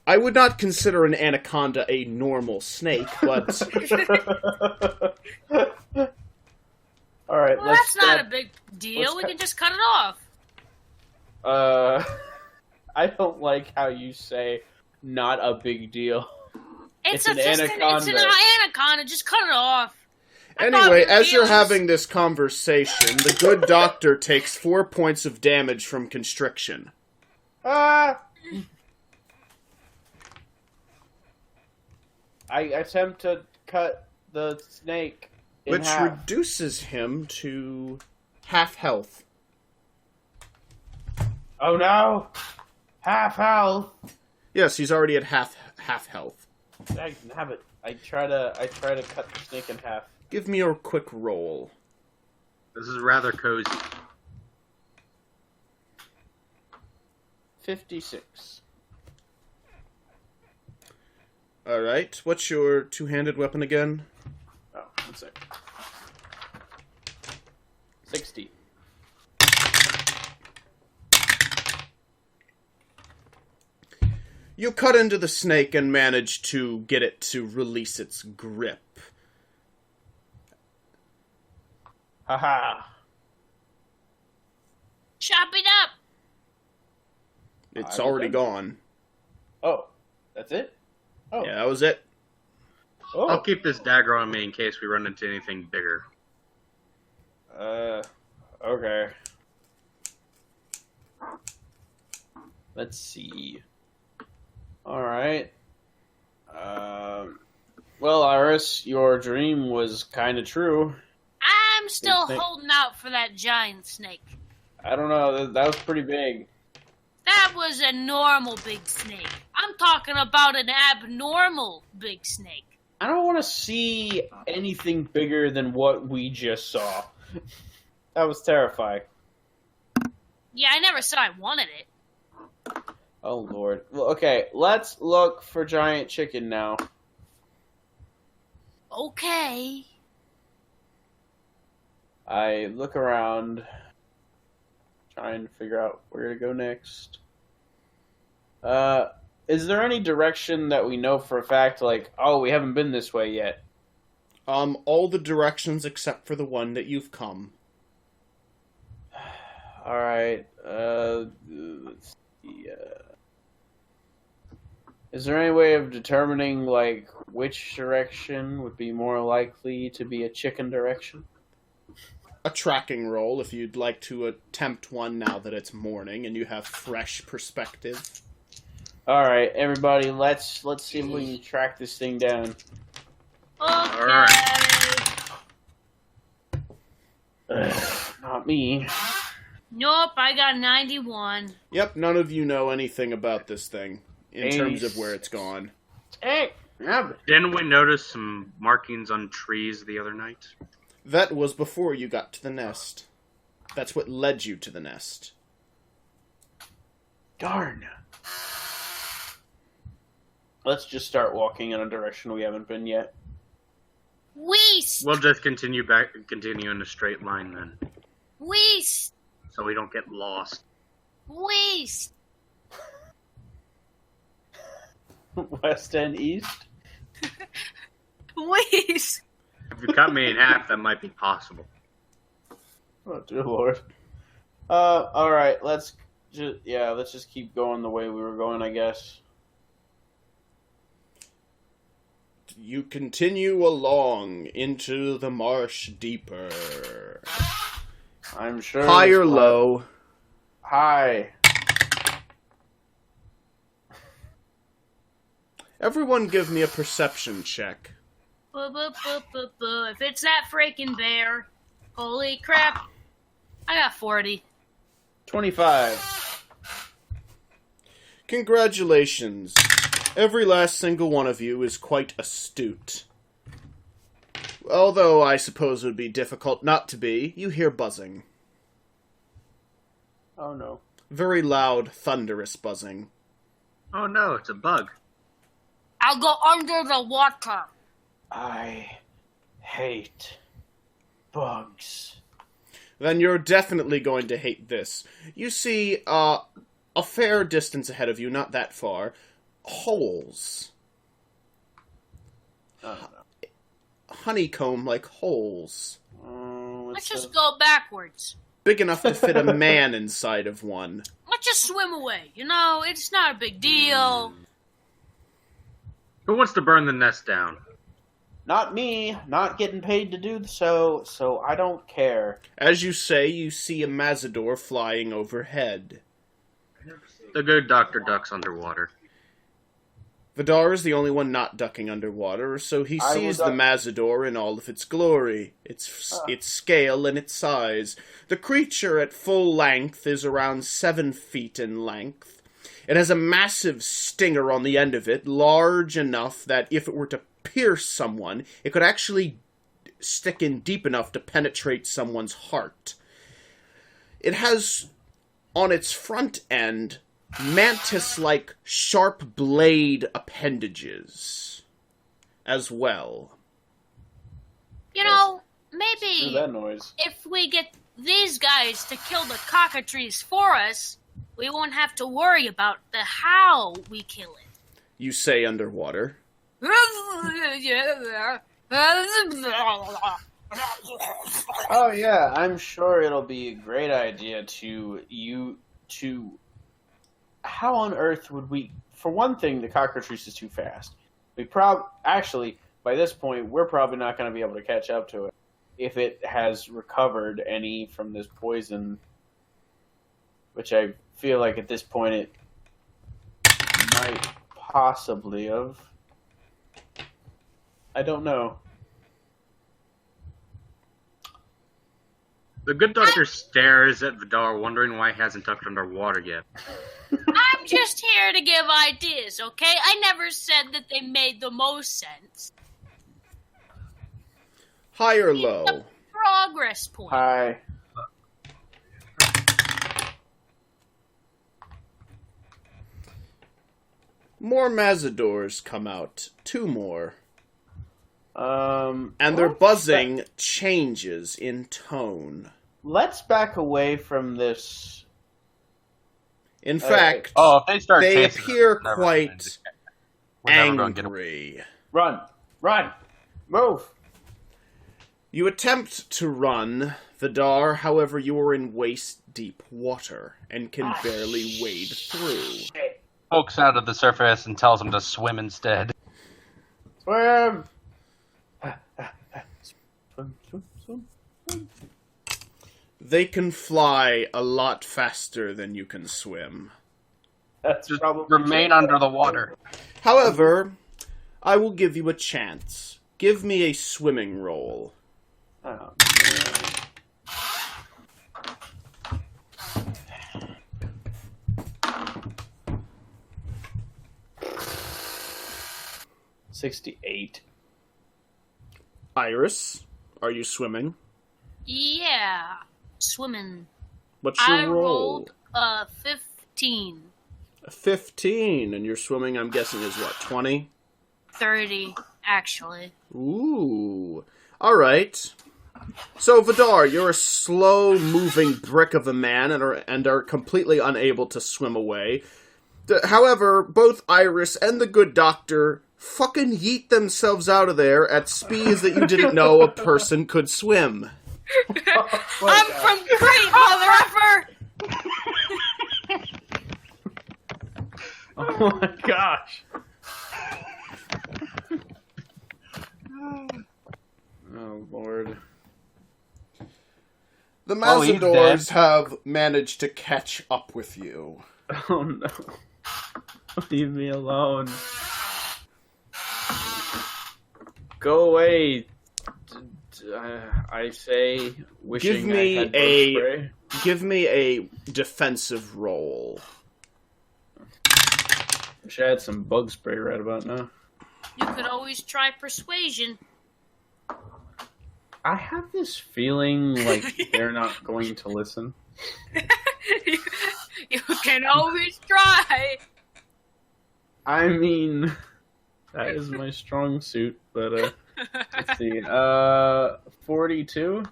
I would not consider an anaconda a normal snake, but Alright, Well, let's that's not a big deal. let's We cut- can just cut it off. I don't like how you say not a big deal. It's an it's anaconda. an anaconda. Just cut it off. I thought anyway, your as you're deal was- having this conversation, the good doctor takes 4 points of damage from constriction. Ah! I attempt to cut the snake in Which half. reduces him to half health. Oh no! Half health. Yes, he's already at half health. I have it. I try to cut the snake in half. Give me a quick roll. This is rather cozy. 56. Alright, what's your two-handed weapon again? Oh, one sec. 60. You cut into the snake and manage to get it to release its grip. Haha. Chop it up. It's I'm already good. gone. Oh, that's it? Oh. Yeah, that was it. Oh. I'll keep this dagger on me in case we run into anything bigger. Okay. Let's see. Alright. Well, Iris, your dream was kind of true. I'm still Snake. holding out for that giant snake. I don't know, that was pretty big. That was a normal big snake. I'm talking about an abnormal big snake. I don't want to see anything bigger than what we just saw. That was terrifying. Yeah, I never said I wanted it. Oh, Lord. Well, okay, let's look for giant chicken now. Okay. I look around, trying to figure out where to go next. Is there any direction that we know for a fact, like, oh, we haven't been this way yet? All the directions except for the one that you've come. Alright, let's see, is there any way of determining, like, which direction would be more likely to be a chicken direction? a tracking roll if you'd like to attempt one now that it's morning and you have fresh perspective. All right, everybody, let's see if we can track this thing down. Okay. Not me. Nope, I got 91. Yep, none of you know anything about this thing in terms of where it's gone. Hey, Didn't we notice some markings on trees the other night? That was before you got to the nest. That's what led you to the nest. darn. Let's just start walking in a direction we haven't been yet. Weast! We'll just continue in a straight line then, Weast! so we don't get lost. Weast! West and east? Weast! If you cut me in half, that might be possible. Oh, dear Lord. Alright, let's just keep going the way we were going, I guess. You continue along into the marsh deeper. I'm sure. High or low? High. Everyone give me a perception check. If it's that freaking bear, holy crap. I got 40. 25. Congratulations. Every last single one of you is quite astute. Although I suppose it would be difficult not to be, you hear buzzing. Oh no. Very loud, thunderous buzzing. Oh no, it's a bug. I'll go under the water. I hate bugs. Then you're definitely going to hate this. You see, a fair distance ahead of you, not that far, holes. Honeycomb-like holes. Let's just go backwards. Big enough to fit a man inside of one. Let's just swim away. You know, it's not a big deal. Who wants to burn the nest down? Not me. Not getting paid to do so I don't care. As you say, you see a Mazador flying overhead. The good doctor ducks underwater. Vidar is the only one not ducking underwater, so he sees the Mazador in all of its glory, its scale and its size. The creature at full length is around 7 feet in length. It has a massive stinger on the end of it, large enough that if it were to pierce someone, it could actually stick in deep enough to penetrate someone's heart. It has, on its front end, mantis-like sharp blade appendages as well. You know, Do maybe that noise. if we get these guys to kill the cockatrice for us, we won't have to worry about the how we kill it. You say underwater. Oh yeah, I'm sure it'll be a great idea to how on earth would we? For one thing, the cockatrice is too fast. Actually, by this point, we're probably not going to be able to catch up to it if it has recovered any from this poison, which I feel like at this point it might possibly have. I don't know. The good doctor stares at Vidar, wondering why he hasn't ducked underwater yet. I'm just here to give ideas, okay? I never said that they made the most sense. High or low? The progress point. Hi. More Mazadors come out. 2 more. And And their buzzing changes in tone. Let's back away from this. In fact, Oh, if they start they chasing us, appear we're never quite gonna get away. angry. Run, move. You attempt to run, Vidar, however you are in waist-deep water and can barely wade through. Pokes out of the surface and tells them to swim instead. Swim. Swim. They can fly a lot faster than you can swim. That's Just probably remain true. under the water. However, I will give you a chance. Give me a swimming roll. Oh, 68. Iris, are you swimming? Yeah, swimming. What's your I roll? rolled 15. 15, and your swimming, I'm guessing, is what, 20? 30, actually. Ooh. Alright. So, Vidar, you're a slow-moving brick of a man and are completely unable to swim away. However, both Iris and the good doctor fucking yeet themselves out of there at speeds that you didn't know a person could swim. I'm from Crete, mother effer! Oh my gosh. Oh, Lord. The Well, he's Mazadors have managed to catch up with you. Oh, no. Leave me alone. Go away. I say, wishing Give me I had a- bug spray. Give me a defensive roll. Wish I had some bug spray right about now. You could always try persuasion. I have this feeling like they're not going to listen. You can always try. I mean, that is my strong suit, but let's see. 42?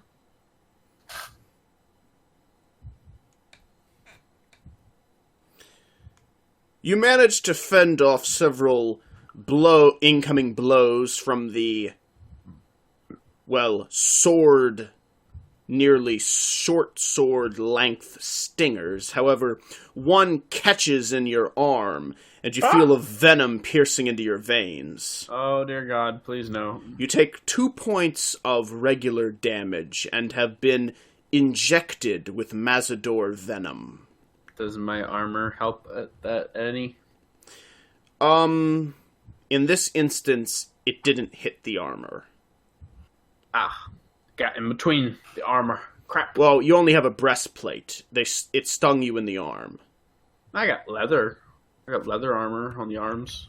You managed to fend off several incoming blows from the, well, nearly short sword length stingers. However, one catches in your arm, and you feel a venom piercing into your veins. Oh, dear God, please no. You take 2 points of regular damage and have been injected with Mazador venom. Does my armor help at that any? In this instance, it didn't hit the armor. Ah, got in between the armor. Crap. Well, you only have a breastplate. It stung you in the arm. I got leather. I got leather armor on the arms.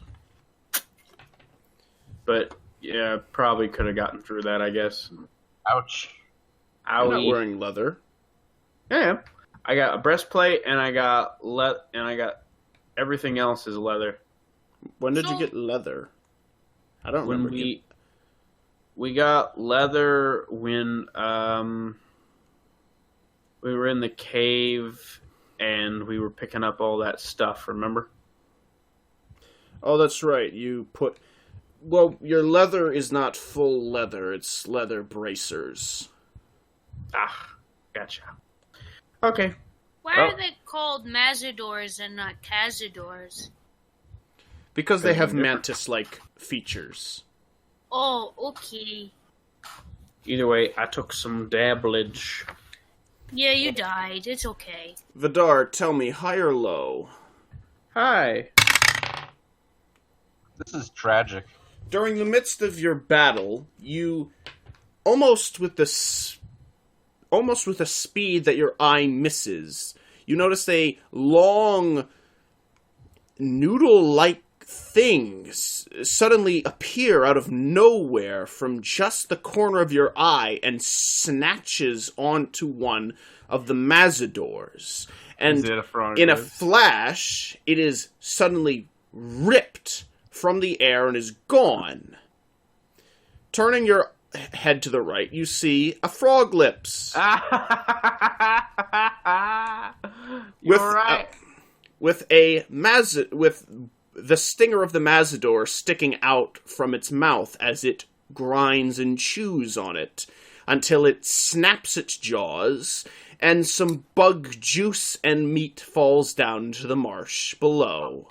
But, yeah, probably could have gotten through that, I guess. Ouch. You're not Owie. wearing leather. Yeah. I got a breastplate and I got everything else is leather. When did you So- get leather? I don't When remember. we got leather when we were in the cave and we were picking up all that stuff, remember? Oh, that's right. Well, your leather is not full leather. It's leather bracers. Ah, gotcha. Okay. Why Oh. are they called Mazadors and not Cazadors? Because they have Different. mantis-like features. Oh, okay. Either way, I took some dabblage. Yeah, you died. It's okay. Vidar, tell me, high or low? Hi. This is tragic. During the midst of your battle, you almost with a speed that your eye misses, you notice a long noodle-like thing suddenly appear out of nowhere from just the corner of your eye and snatches onto one of the Mazadors. And Is it a frog? in a flash, it is suddenly ripped from the air and is gone. Turning your head to the right, you see a frog lips. You're right. With the stinger of the Mazador sticking out from its mouth as it grinds and chews on it until it snaps its jaws and some bug juice and meat falls down into the marsh below.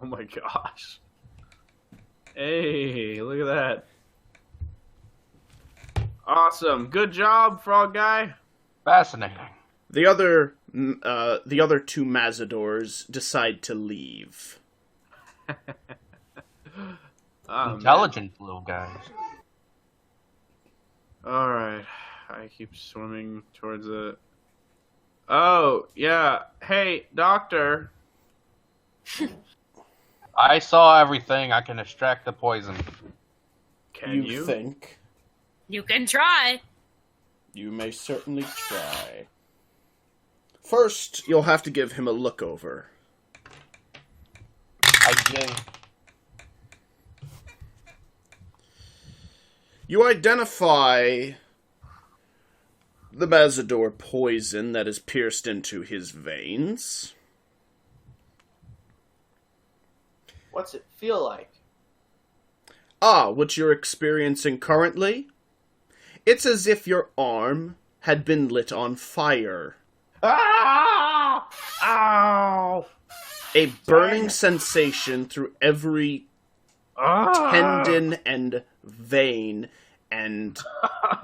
Oh my gosh. Hey, look at that. Awesome. Good job, frog guy. Fascinating. The other two Mazadors decide to leave. Oh, Intelligent little guys. Alright. I keep swimming towards it. Oh, yeah. Hey, doctor. I saw everything. I can extract the poison. Can you? think? You can try. You may certainly try. First, you'll have to give him a look over. I did. You identify the Mazador poison that is pierced into his veins. What's it feel like? Ah, what you're experiencing currently? It's as if your arm had been lit on fire. Ah! Ow! A burning sensation through every tendon and vein and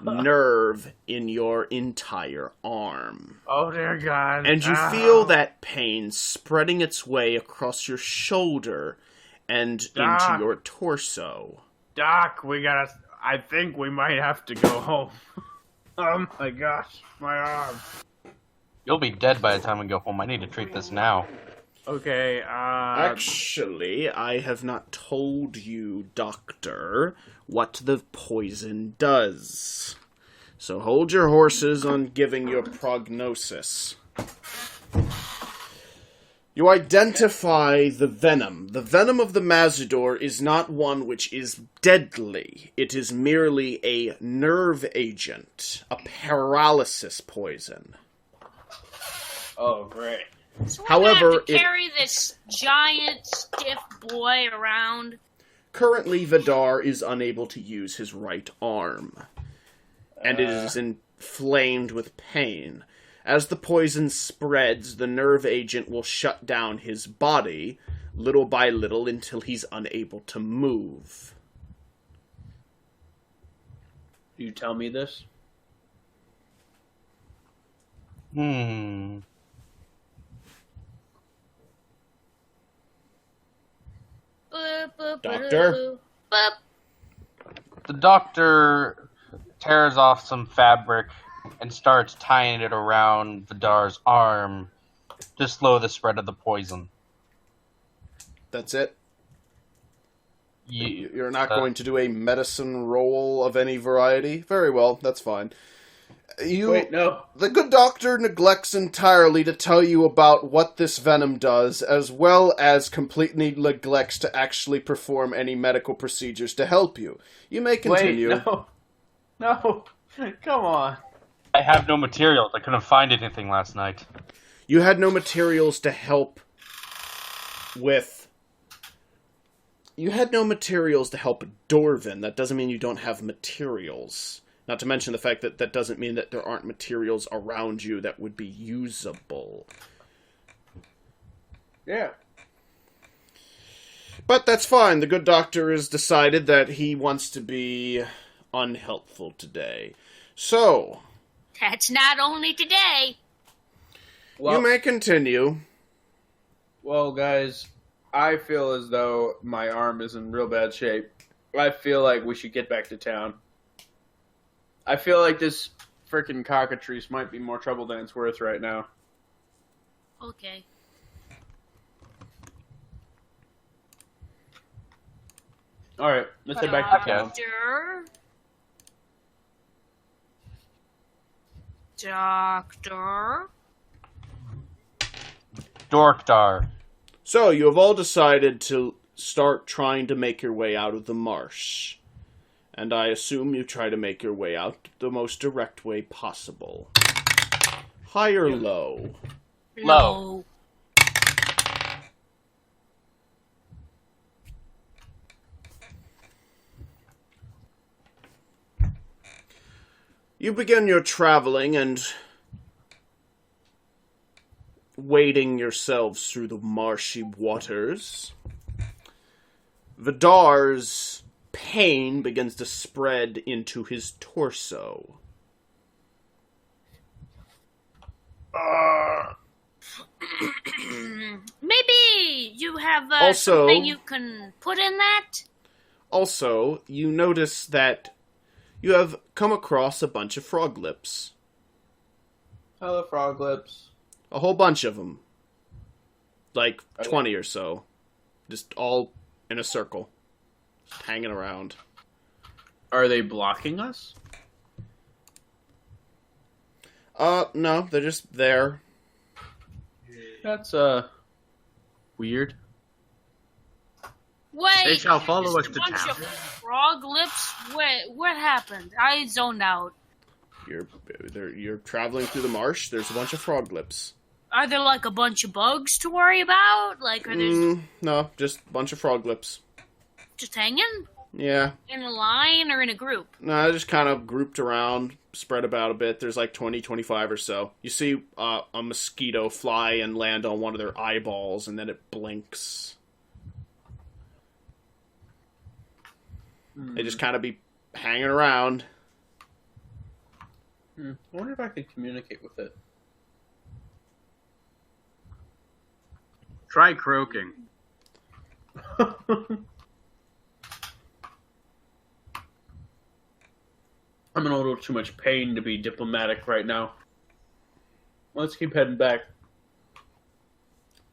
nerve in your entire arm. Oh, dear God. And you feel that pain spreading its way across your shoulder and into your torso. Doc, I think we might have to go home. Oh my gosh, my arm. You'll be dead by the time we go home. I need to treat this now. Okay, Actually, I have not told you, Doctor, what the poison does. So hold your horses on giving your prognosis. You identify the venom. The venom of the Mazador is not one which is deadly. It is merely a nerve agent, a paralysis poison. Oh, great. So we're However, gonna have to carry this giant, stiff boy around. Currently, Vidar is unable to use his right arm, and it is inflamed with pain. As the poison spreads, the nerve agent will shut down his body, little by little, until he's unable to move. Do you tell me this? Doctor? Boop. The doctor tears off some fabric and starts tying it around Vidar's arm to slow the spread of the poison. That's it? You, You're not going to do a medicine roll of any variety? Very well, that's fine. Wait, no. The good doctor neglects entirely to tell you about what this venom does, as well as completely neglects to actually perform any medical procedures to help you. You may continue. Wait, no. No. Come on. I have no materials. I couldn't find anything last night. You had no materials to help with... You had no materials to help Dorvin. That doesn't mean you don't have materials. Not to mention the fact that that doesn't mean that there aren't materials around you that would be usable. Yeah. But that's fine. The good doctor has decided that he wants to be unhelpful today. So, That's not only today. Well, you may continue. well, guys, I feel as though my arm is in real bad shape. I feel like we should get back to town. I feel like this frickin' Cocktrice might be more trouble than it's worth right now. Okay. Alright, let's head back to town. Doctor. Dorkdar. So, you have all decided to start trying to make your way out of the marsh. And I assume you try to make your way out the most direct way possible. High or low? Low. You begin your traveling and wading yourselves through the marshy waters. Vidar's pain begins to spread into his torso. have Also- something you can put in that? Also, you notice that you have come across a bunch of frog lips. Hello, frog lips. A whole bunch of them. Like Are they- 20 or so. Just all in a circle. Just hanging around. Are they blocking us? No, they're just there. That's, weird. Wait, They shall follow there's us a to bunch town. of frog lips? Wait, what happened? I zoned out. You're traveling through the marsh, there's a bunch of frog lips. Are there like a bunch of bugs to worry about? Like, are there No, just a bunch of frog lips. just hanging Yeah. in a line or in a group? No, they're just kind of grouped around, spread about a bit. There's like 20, 25 or so. You see a mosquito fly and land on one of their eyeballs, and then it blinks. They just kind of be hanging around. I wonder if I could communicate with it. Try croaking. I'm in a little too much pain to be diplomatic right now. Let's keep heading back.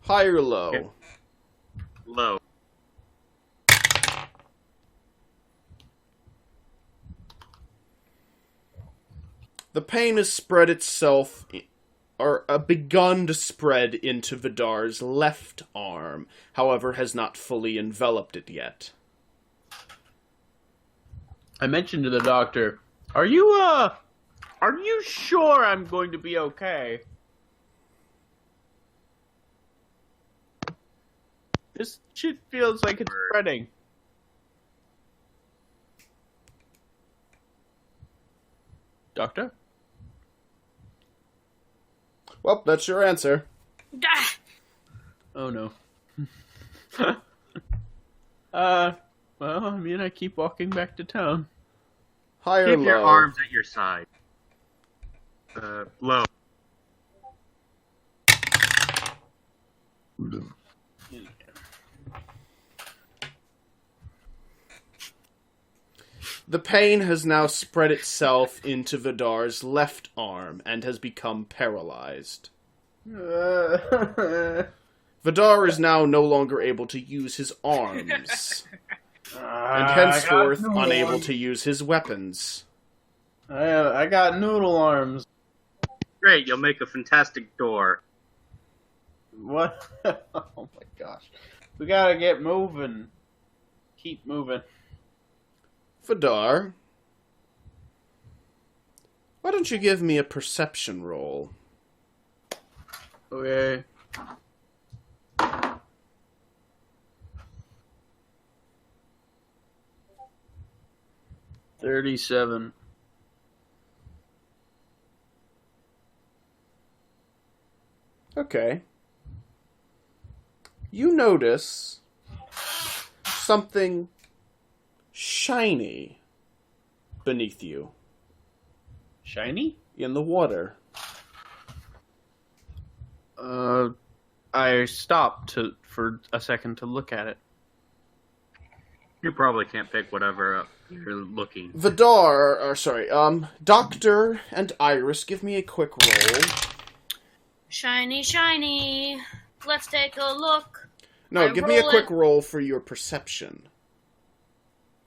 High or low? Okay. Low. The pain has spread itself, or begun to spread into Vidar's left arm, however has not fully enveloped it yet. I mentioned to the doctor, are you sure I'm going to be okay? This shit feels like it's spreading. Doctor? Well, that's your answer. Ah, Oh no. Well, I mean, I keep walking back to town. High or Keep your low? arms at your side. Low. The pain has now spread itself into Vidar's left arm and has become paralyzed. Vidar is now no longer able to use his arms, and henceforth unable to use his weapons. I got noodle arms. Great, you'll make a fantastic door. What? Oh my gosh. We gotta get moving. Keep moving. Vidar, why don't you give me a perception roll? Okay. $37. Okay. You notice something shiny beneath you Shiny? in the water. I stopped for a second to look at it. You probably can't pick whatever up you're looking. Doctor and Iris, give me a quick roll. shiny, shiny. Let's take a look. No, I give me a roll quick it. roll for your perception.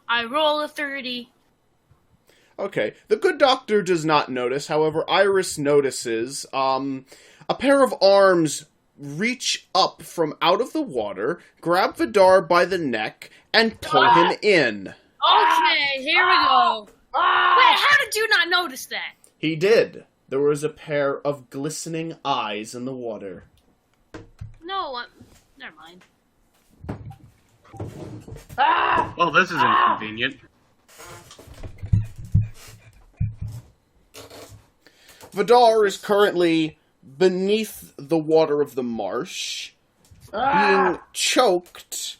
I roll a 30. Okay. The good doctor does not notice, however, Iris notices, a pair of arms reach up from out of the water, grab Vidar by the neck, and pull him in. Okay, here we go. Wait, how did you not notice that? He did. There was a pair of glistening eyes in the water. No, never mind. Well, this is inconvenient. Vidar is currently beneath the water of the marsh, being choked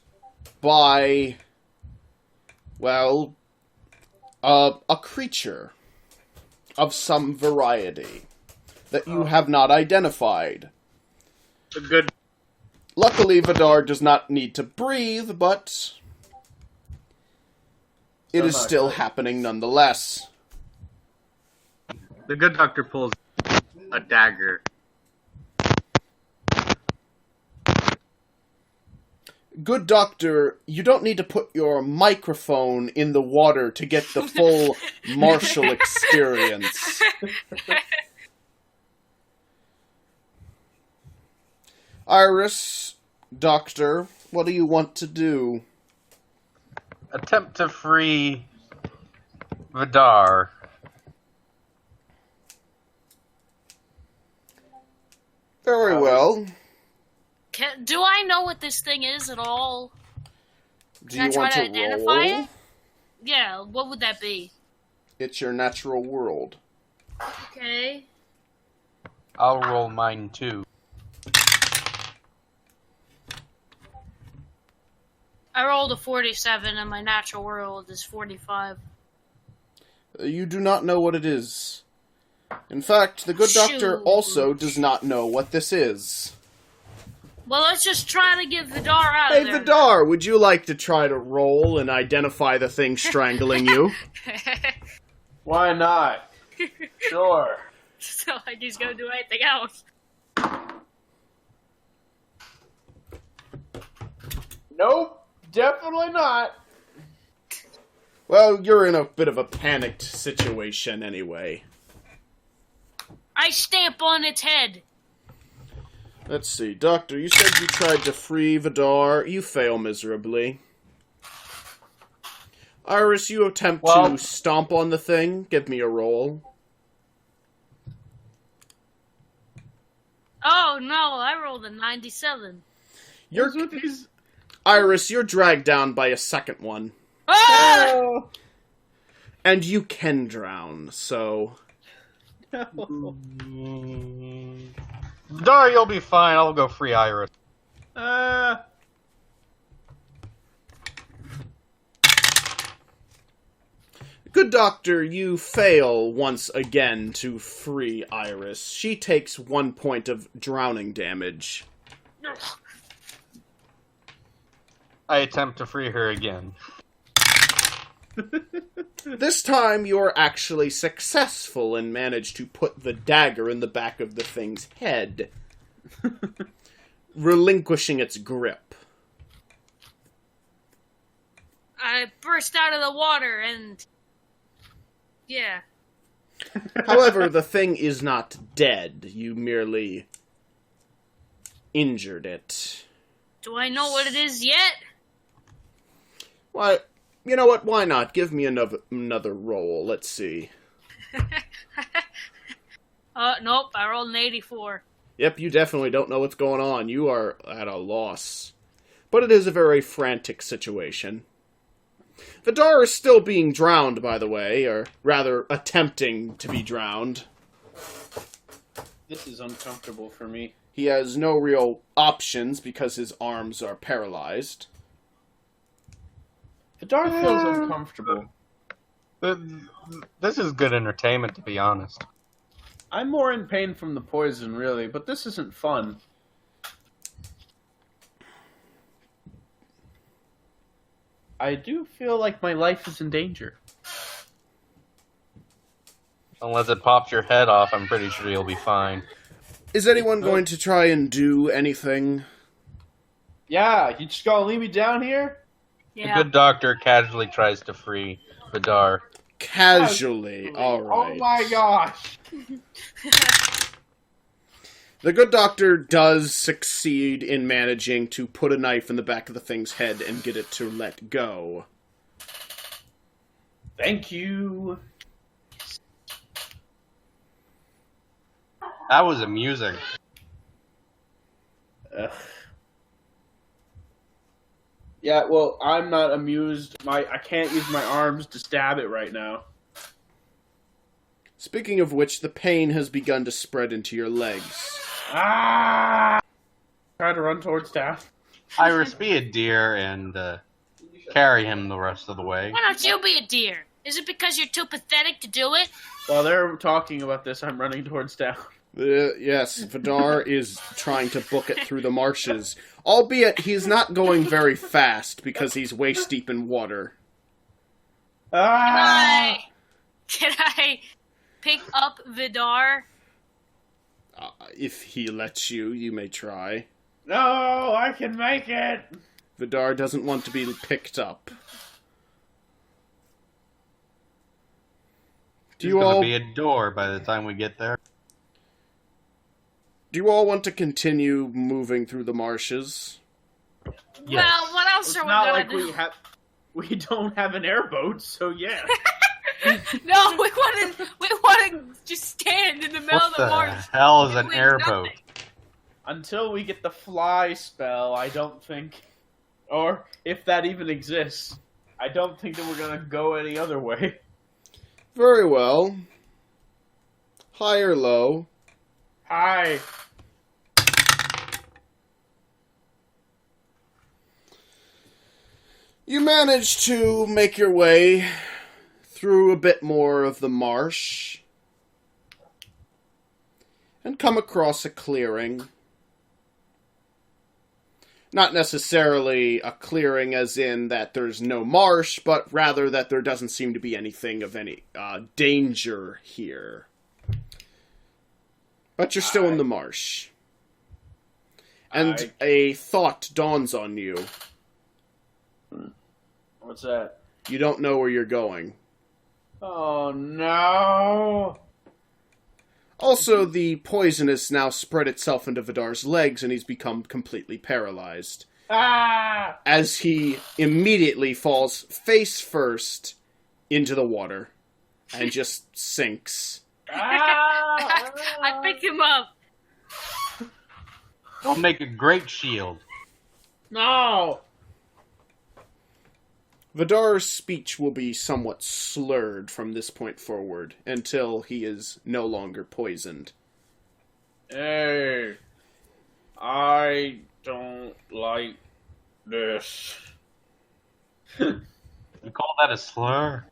by, well, a creature of some variety that you have not identified. The good. Luckily, Vidar does not need to breathe, but it is still happening nonetheless. The good doctor pulls a dagger. Good doctor, you don't need to put your microphone in the water to get the full martial experience. Iris, doctor, what do you want to do? Attempt to free Vidar. Very well. Do I know what this thing is at all? Do Can I you try want to to identify roll? it? Yeah, what would that be? It's your natural world. Okay. I'll roll mine too. I rolled a 47 and my natural world is 45. You do not know what it is. In fact, the good doctor Shoot. also does not know what this is. Well, let's just try to get Vidar out Hey, of there. Vidar, would you like to try to roll and identify the thing strangling you? Why not? Sure. It's not like he's gonna do anything else. Nope. Definitely not. Well, you're in a bit of a panicked situation anyway. I stamp on its head. Let's see, Doctor, you said you tried to free Vidar. You fail miserably. Iris, you attempt to stomp on the thing. Give me a roll. Oh no, I rolled a 97. Iris, you're dragged down by a second one. Ah! And you can drown, so... Vidar, you'll be fine. I'll go free Iris. Good doctor, you fail once again to free Iris. She takes 1 point of drowning damage. I attempt to free her again. This time you're actually successful and manage to put the dagger in the back of the thing's head, relinquishing its grip. I burst out of the water and... yeah. However, the thing is not dead. You merely injured it. Do I know what it is yet? Why, you know what? Why not? Give me another roll. Let's see. Nope, I rolled an 84. Yep, you definitely don't know what's going on. You are at a loss. But it is a very frantic situation. Vidar is still being drowned, by the way, or rather, attempting to be drowned. This is uncomfortable for me. He has no real options because his arms are paralyzed. Vidar feels uncomfortable. This is good entertainment, to be honest. I'm more in pain from the poison, really, but this isn't fun. I do feel like my life is in danger. Unless it pops your head off, I'm pretty sure you'll be fine. Is anyone going to try and do anything? Yeah, you just gonna leave me down here? Yeah. The good doctor casually tries to free Vidar. Casually, alright. Oh my gosh! The good doctor does succeed in managing to put a knife in the back of the thing's head and get it to let go. Thank you. That was amusing. Ugh. Yeah, well, I'm not amused. I can't use my arms to stab it right now. Speaking of which, the pain has begun to spread into your legs. Ah! Try to run towards town. Iris, be a deer and carry him the rest of the way. Why don't you be a deer? Is it because you're too pathetic to do it? While they're talking about this, I'm running towards town. Yes, Vidar is trying to book it through the marshes, albeit he's not going very fast because he's waist deep in water. Ah! Can I pick up Vidar? If he lets you, you may try. No, I can make it. Vidar doesn't want to be picked up. There's going to be a door by the time we get there. Do you all want to continue moving through the marshes? Yes. Well, what else It's are we not gonna like do? we don't have an airboat, so yeah. No, we want to just stand in the middle What of the the marsh. hell is an doing airboat? nothing. Until we get the fly spell, I don't think, or if that even exists, I don't think that we're gonna go any other way. Very well. High or low? Hi. You manage to make your way through a bit more of the marsh and come across a clearing. Not necessarily a clearing as in that there's no marsh, but rather that there doesn't seem to be anything of any danger here. But you're still in the marsh. And a thought dawns on you. What's that? You don't know where you're going. Oh no! Also, the poison has now spread itself into Vidar's legs, and he's become completely paralyzed. Ah! As he immediately falls face first into the water, and just sinks. Ah! I pick him up. Don't make a great shield. No! Vidar's speech will be somewhat slurred from this point forward, until he is no longer poisoned. Hey, I don't like this. You call that a slur?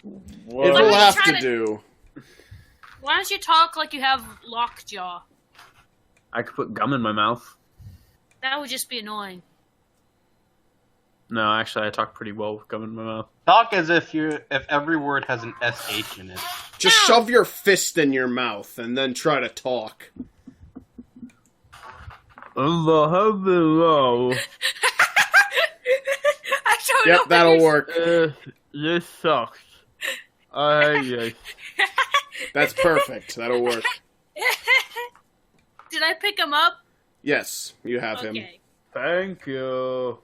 It What? will have try to to- do. Why don't you talk like you have lockjaw? I could put gum in my mouth. That would just be annoying. No, actually, I talk pretty well with gum in my mouth. Talk as if every word has an SH in it. Just No. shove your fist in your mouth, and then try to talk. Hello. I don't Yep, know. that'll work. This sucks. I hate this. That's perfect. That'll work. Did I pick him up? Yes, you have him. Okay. Thank you.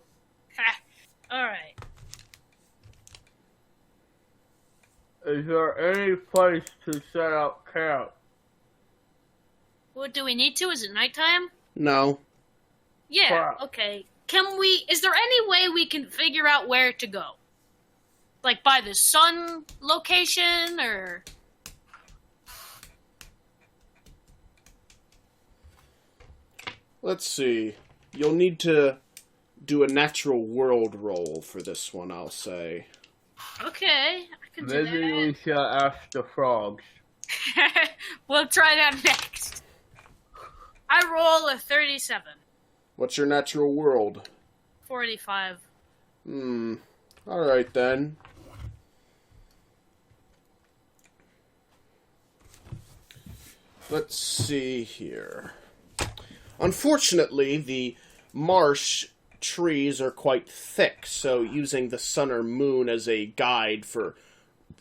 Alright. Is there any place to set up camp? What do we need to? Is it nighttime? No. Yeah, Crap. okay. Is there any way we can figure out where to go? Like by the sun location, or? Let's see. You'll need to do a natural world roll for this one, I'll say. Okay, I can do Maybe that. we shall ask the frogs. We'll try that next. I roll a 37. What's your natural world? 45. Alright then. Let's see here. Unfortunately, the marsh trees are quite thick, so using the sun or moon as a guide for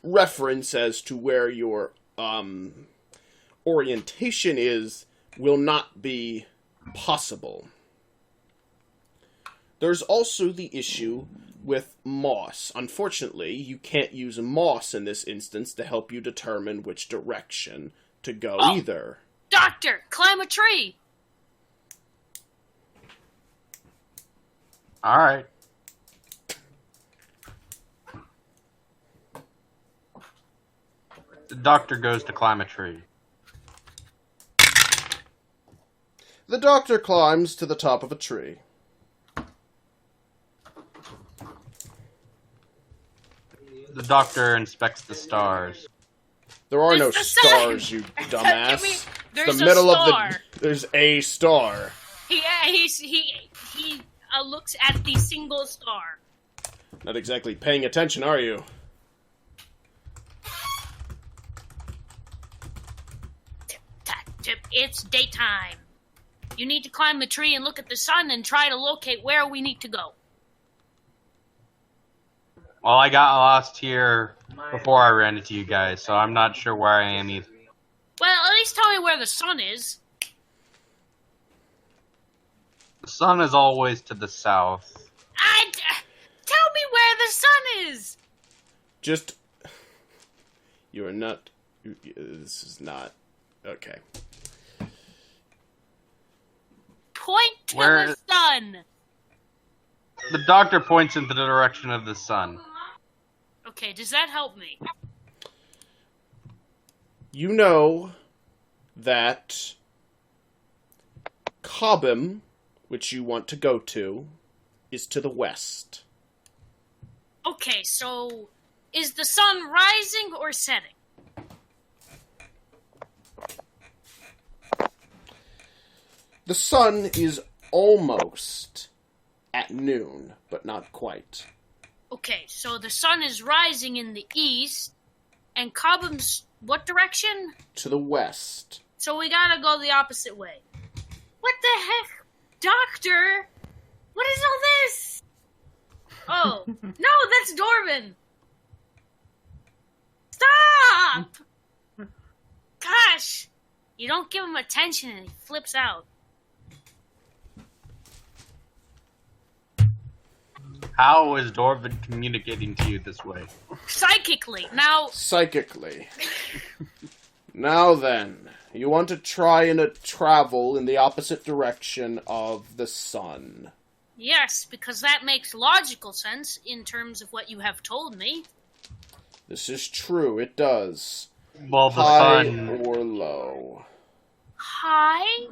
reference as to where your orientation is will not be possible. There's also the issue with moss. Unfortunately, you can't use moss in this instance to help you determine which direction to go either. Doctor, climb a tree! Alright. The doctor goes to climb a tree. The doctor climbs to the top of a tree. The doctor inspects the stars. There are no There's the sun. stars, you Give me- dumbass. There's The a middle star. of the... There's a star. He looks at the single star. Not exactly paying attention, are you? It's daytime. You need to climb the tree and look at the sun and try to locate where we need to go. Well, I got lost here before I ran into you guys, so I'm not sure where I am either. Well, at least tell me where the sun is. The sun is always to the south. Tell me where the sun is. Just... You are not... This is not... Okay. Point to Where- the sun. The doctor points in the direction of the sun. Okay, does that help me? You know that Cobham, which you want to go to, is to the west. Okay, so is the sun rising or setting? The sun is almost at noon, but not quite. Okay, so the sun is rising in the east, and Cobham's what direction? To the west. So we gotta go the opposite way. What the heck? Doctor? What is all this? Oh, no, that's Dorvin! Stop! Gosh! You don't give him attention and he flips out. How is Dorvin communicating to you this way? Psychically. Now, Psychically. Now then, you want to try and travel in the opposite direction of the sun. yes, because that makes logical sense in terms of what you have told me. This is true, it does. Well, the High sun... or low. Hi?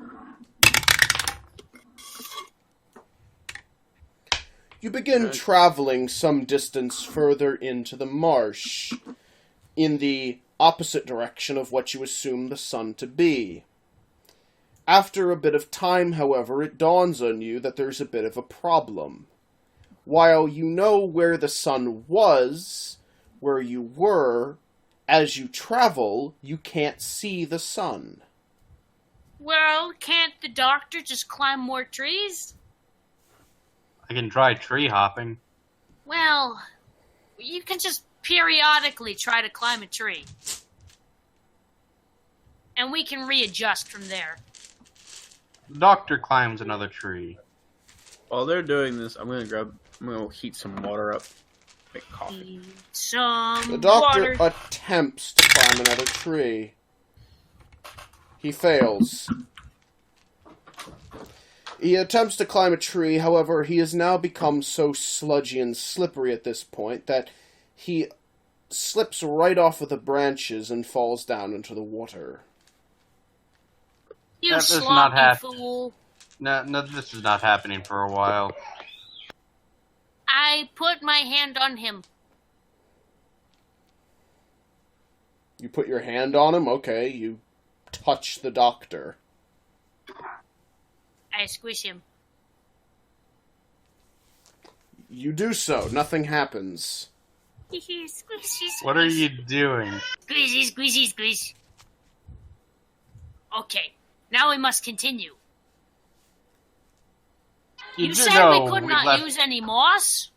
You begin traveling some distance further into the marsh, in the opposite direction of what you assume the sun to be. After a bit of time, however, it dawns on you that there's a bit of a problem. While you know where the sun was, where you were, as you travel, you can't see the sun. Well, can't the doctor just climb more trees? I can try tree hopping. Well, you can just periodically try to climb a tree. And we can readjust from there. The doctor climbs another tree. While they're doing this, I'm gonna heat some water up, make coffee. Need some The doctor water. attempts to climb another tree. He fails. He attempts to climb a tree, however, he has now become so sludgy and slippery at this point that he slips right off of the branches and falls down into the water. You That does not sloppy happen. fool. No, this is not happening for a while. I put my hand on him. You put your hand on him? Okay, you touch the doctor. I squish him. You do so. Nothing happens. Squishy, squish. What are you doing? Squishy, squishy, squish. Okay, now we must continue. You do said know we could we not left- use any moss?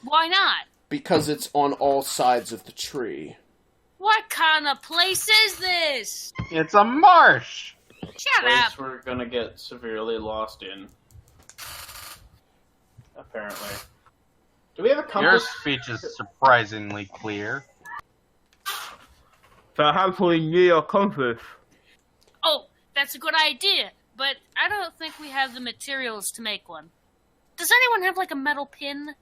Why not? Because it's on all sides of the tree. What kind of place is this? It's a marsh! Shut up. Place we're gonna get severely lost in. Apparently. Do we have a Your compass? speech is surprisingly clear. Perhaps we need a compass. Oh, that's a good idea, but I don't think we have the materials to make one. Does anyone have like a metal pin?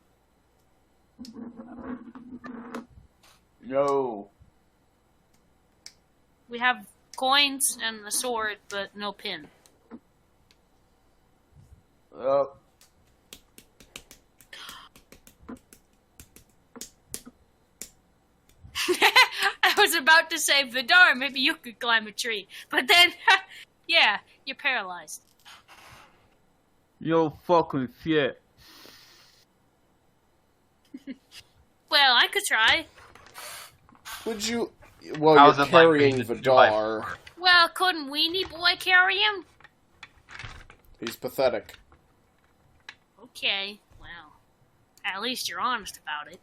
No. We have coins and a sword, but no pin. I was about to say, Vidar, maybe you could climb a tree. But then, yeah, you're paralyzed. Yo, fucking shit. Well, I could try. Would you... Well, How's you're it like carrying being the 2x4? Vidar. Well, couldn't Weenie Boy carry him? He's pathetic. Okay, well, at least you're honest about it.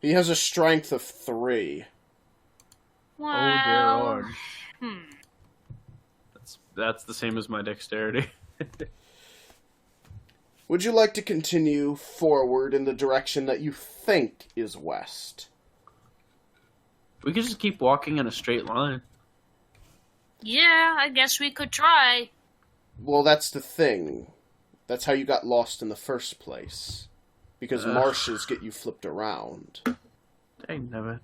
He has a strength of 3. Well, Oh dear lord. That's the same as my dexterity. Would you like to continue forward in the direction that you think is west? We could just keep walking in a straight line. Yeah, I guess we could try. Well, that's the thing. That's how you got lost in the first place. Because marshes get you flipped around. Dang nabbit.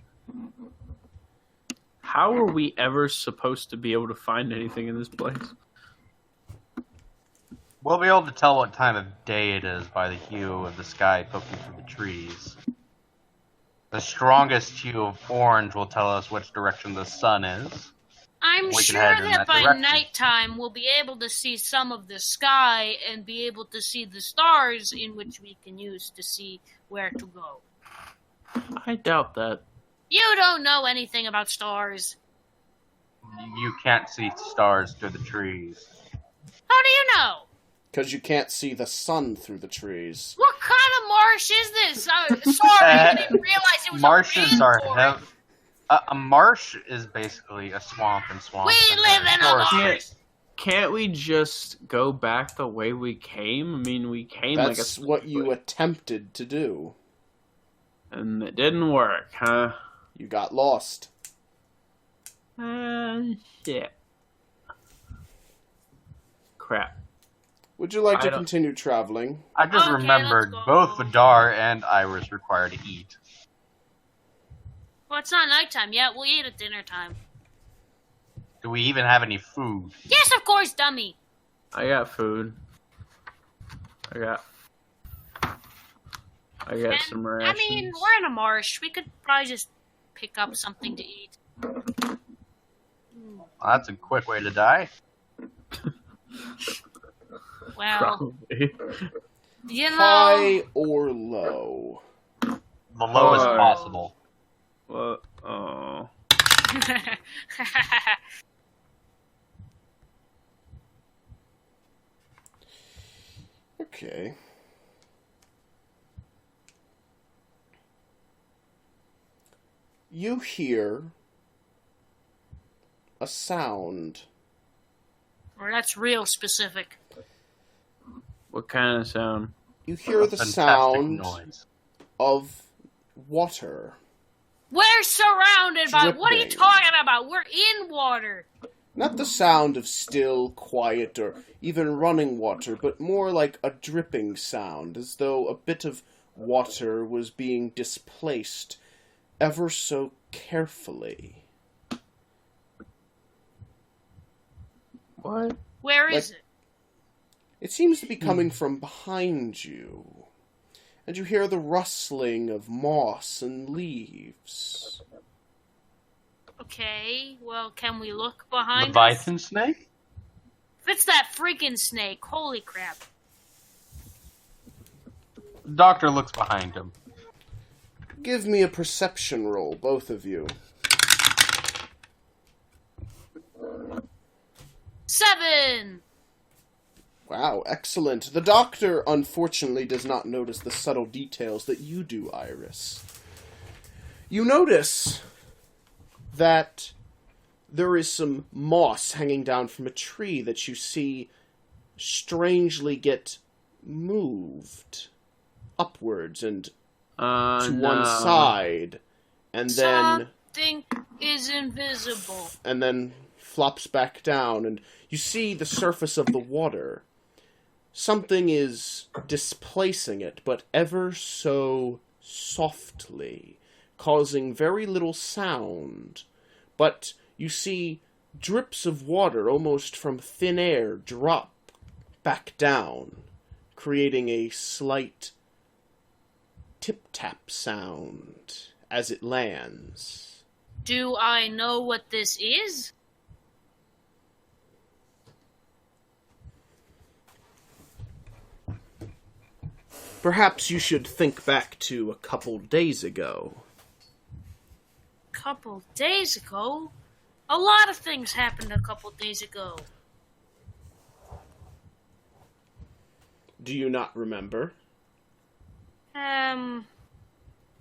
How are we ever supposed to be able to find anything in this place? We'll be able to tell what time of day it is by the hue of the sky poking through the trees. The strongest hue of orange will tell us which direction the sun is. I'm We can sure head in that that by direction. nighttime we'll be able to see some of the sky and be able to see the stars in which we can use to see where to go. I doubt that. You don't know anything about stars. You can't see stars through the trees. How do you know? Because you can't see the sun through the trees. What kind of marsh is this? Sorry, I didn't realize it was Marshes a are rainforest. heavy. A marsh is basically a swamp and swamp. We live in a marsh. Can't we just go back the way we came? I mean, we came like a... That's what you attempted to do. And it didn't work, huh? You got lost. Shit. Crap. Would you like I to don't- continue traveling? I just Okay, remembered let's go. both Vidar and Iris require to eat. Well, it's not nighttime yet. We'll eat at dinner time. Do we even have any food? Yes, of course, dummy. I got food. I got And, some rations. I mean, we're in a marsh. We could probably just pick up something to eat. Well, that's a quick way to die. Well, Probably. you know, High or low? The lowest Alright. possible. What? Oh. Okay. You hear a sound. well, that's real specific. What kind of sound? You hear the Fantastic sound noise. of water. We're surrounded by. What are you Dripping. talking about? We're in water. Not the sound of still, quiet, or even running water, but more like a dripping sound, as though a bit of water was being displaced ever so carefully. What? Where is it? It seems to be coming from behind you, and you hear the rustling of moss and leaves. Okay, well, can we look behind us? Leviathan snake? If it's that freaking snake, holy crap. The doctor looks behind him. Give me a perception roll, both of you. 7! Wow, excellent. The doctor, unfortunately, does not notice the subtle details that you do, Iris. You notice that there is some moss hanging down from a tree that you see strangely get moved upwards and to one side, and then Something is invisible. flops back down, and you see the surface of the water. Something is displacing it, but ever so softly, causing very little sound. But you see drips of water, almost from thin air, drop back down, creating a slight tip-tap sound as it lands. Do I know what this is? Perhaps you should think back to a couple days ago. Couple days ago? A lot of things happened a couple days ago. Do you not remember?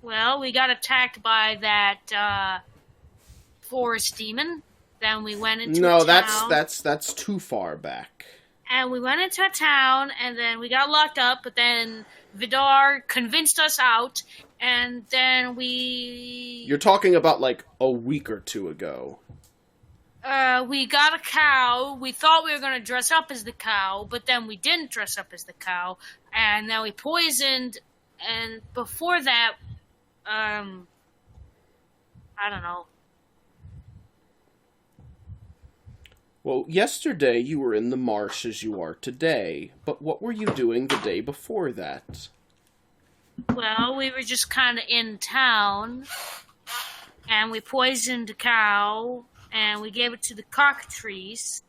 Well, we got attacked by that, forest demon. Then we went into a town. that's too far back. And we went into a town, and then we got locked up, but then Vidar convinced us out, and then we... You're talking about, like, a week or two ago. We got a cow. We thought we were going to dress up as the cow, but then we didn't dress up as the cow, and then we poisoned, and before that, I don't know. Well, yesterday you were in the marsh as you are today, but what were you doing the day before that? Well, we were just kind of in town, and we poisoned a cow, and we gave it to the Cocktrice.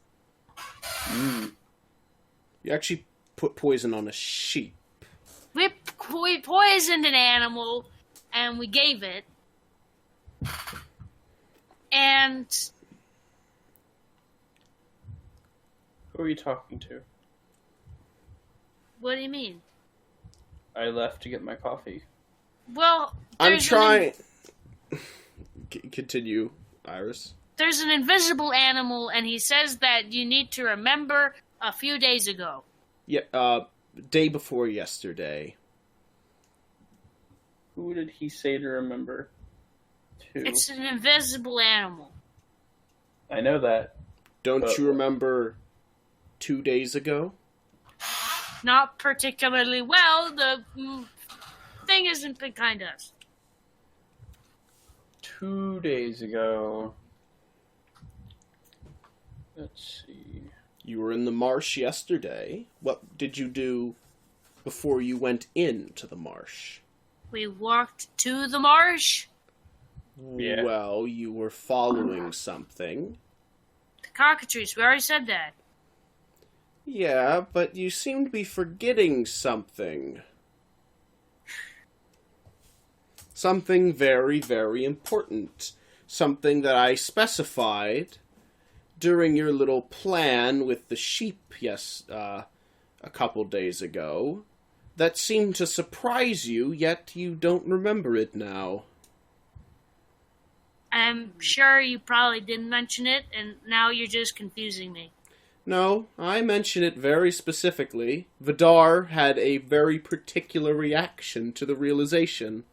You actually put poison on a sheep. We poisoned an animal, and we gave it. And... Who are you talking to? What do you mean? I left to get my coffee. Well, I'm trying... Continue, Iris. There's an invisible animal, and he says that you need to remember a few days ago. Yeah, day before yesterday. Who did he say to remember? To? It's an invisible animal. I know that. Don't you remember 2 days ago? Not particularly well. The thing hasn't been kind to us. 2 days ago. Let's see. You were in the marsh yesterday. What did you do before you went into the marsh? We walked to the marsh. Yeah. Well, you were following something. The Cocktrice, we already said that. Yeah, but you seem to be forgetting something. Something very, very important. Something that I specified during your little plan with the sheep, a couple days ago. That seemed to surprise you, yet you don't remember it now. I'm sure you probably didn't mention it, and now you're just confusing me. No, I mention it very specifically. Vidar had a very particular reaction to the realization.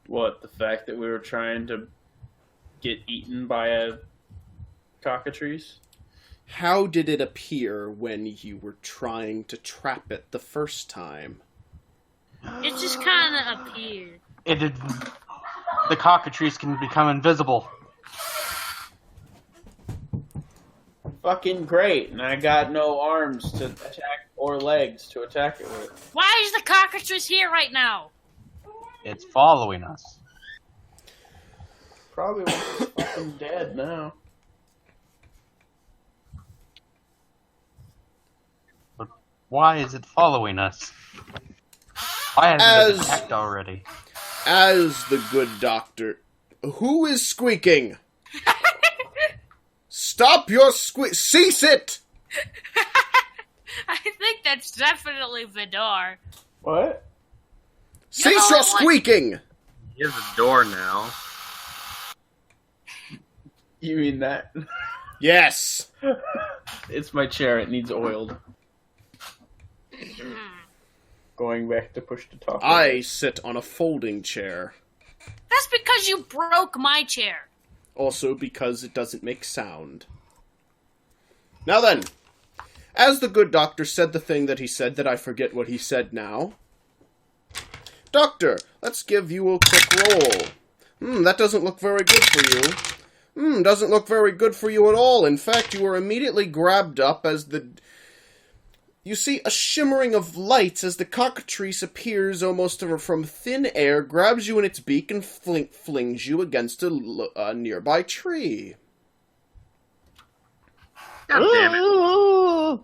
What, the fact that we were trying to get eaten by a cockatrice? How did it appear when you were trying to trap it the first time? It just kind of appeared. It did. The cockatrice can become invisible. Fucking great, and I got no arms to attack or legs to attack it with. Why is the Cocktrice here right now? It's following us. Probably when it's fucking dead now. But why is it following us? Why hasn't it attacked already? As the good doctor... Who is squeaking? Stop your cease it! I think that's definitely Vidar. What? Cease your squeaking! He has a door now. You mean that? Yes. It's my chair, it needs oiled. Going back to push to talk. I sit on a folding chair. That's because you broke my chair. Also because it doesn't make sound. Now then, as the good doctor said the thing that he said that I forget what he said now. Doctor, let's give you a quick roll. That doesn't look very good for you. Doesn't look very good for you at all. In fact, you were immediately grabbed up as the You see a shimmering of lights as the cockatrice appears almost from thin air, grabs you in its beak, and flings you against a nearby tree. God damn it.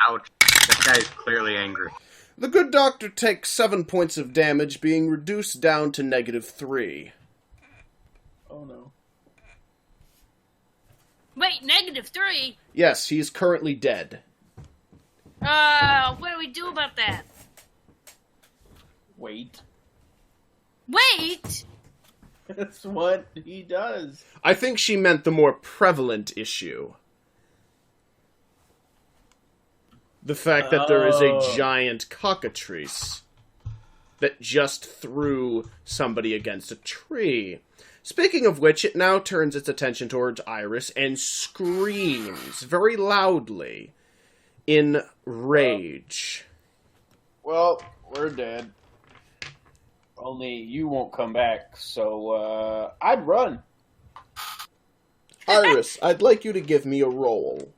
Ouch. That guy's clearly angry. The good doctor takes 7 points of damage, being reduced down to -3. Oh no. Wait, -3? Yes, he is currently dead. What do we do about that? Wait. Wait! That's what he does. I think she meant the more prevalent issue. The fact that there is a Oh. giant cockatrice that just threw somebody against a tree. Speaking of which, it now turns its attention towards Iris and screams very loudly in rage. Well, we're dead. Only you won't come back, so I'd run. Iris, I'd like you to give me a roll.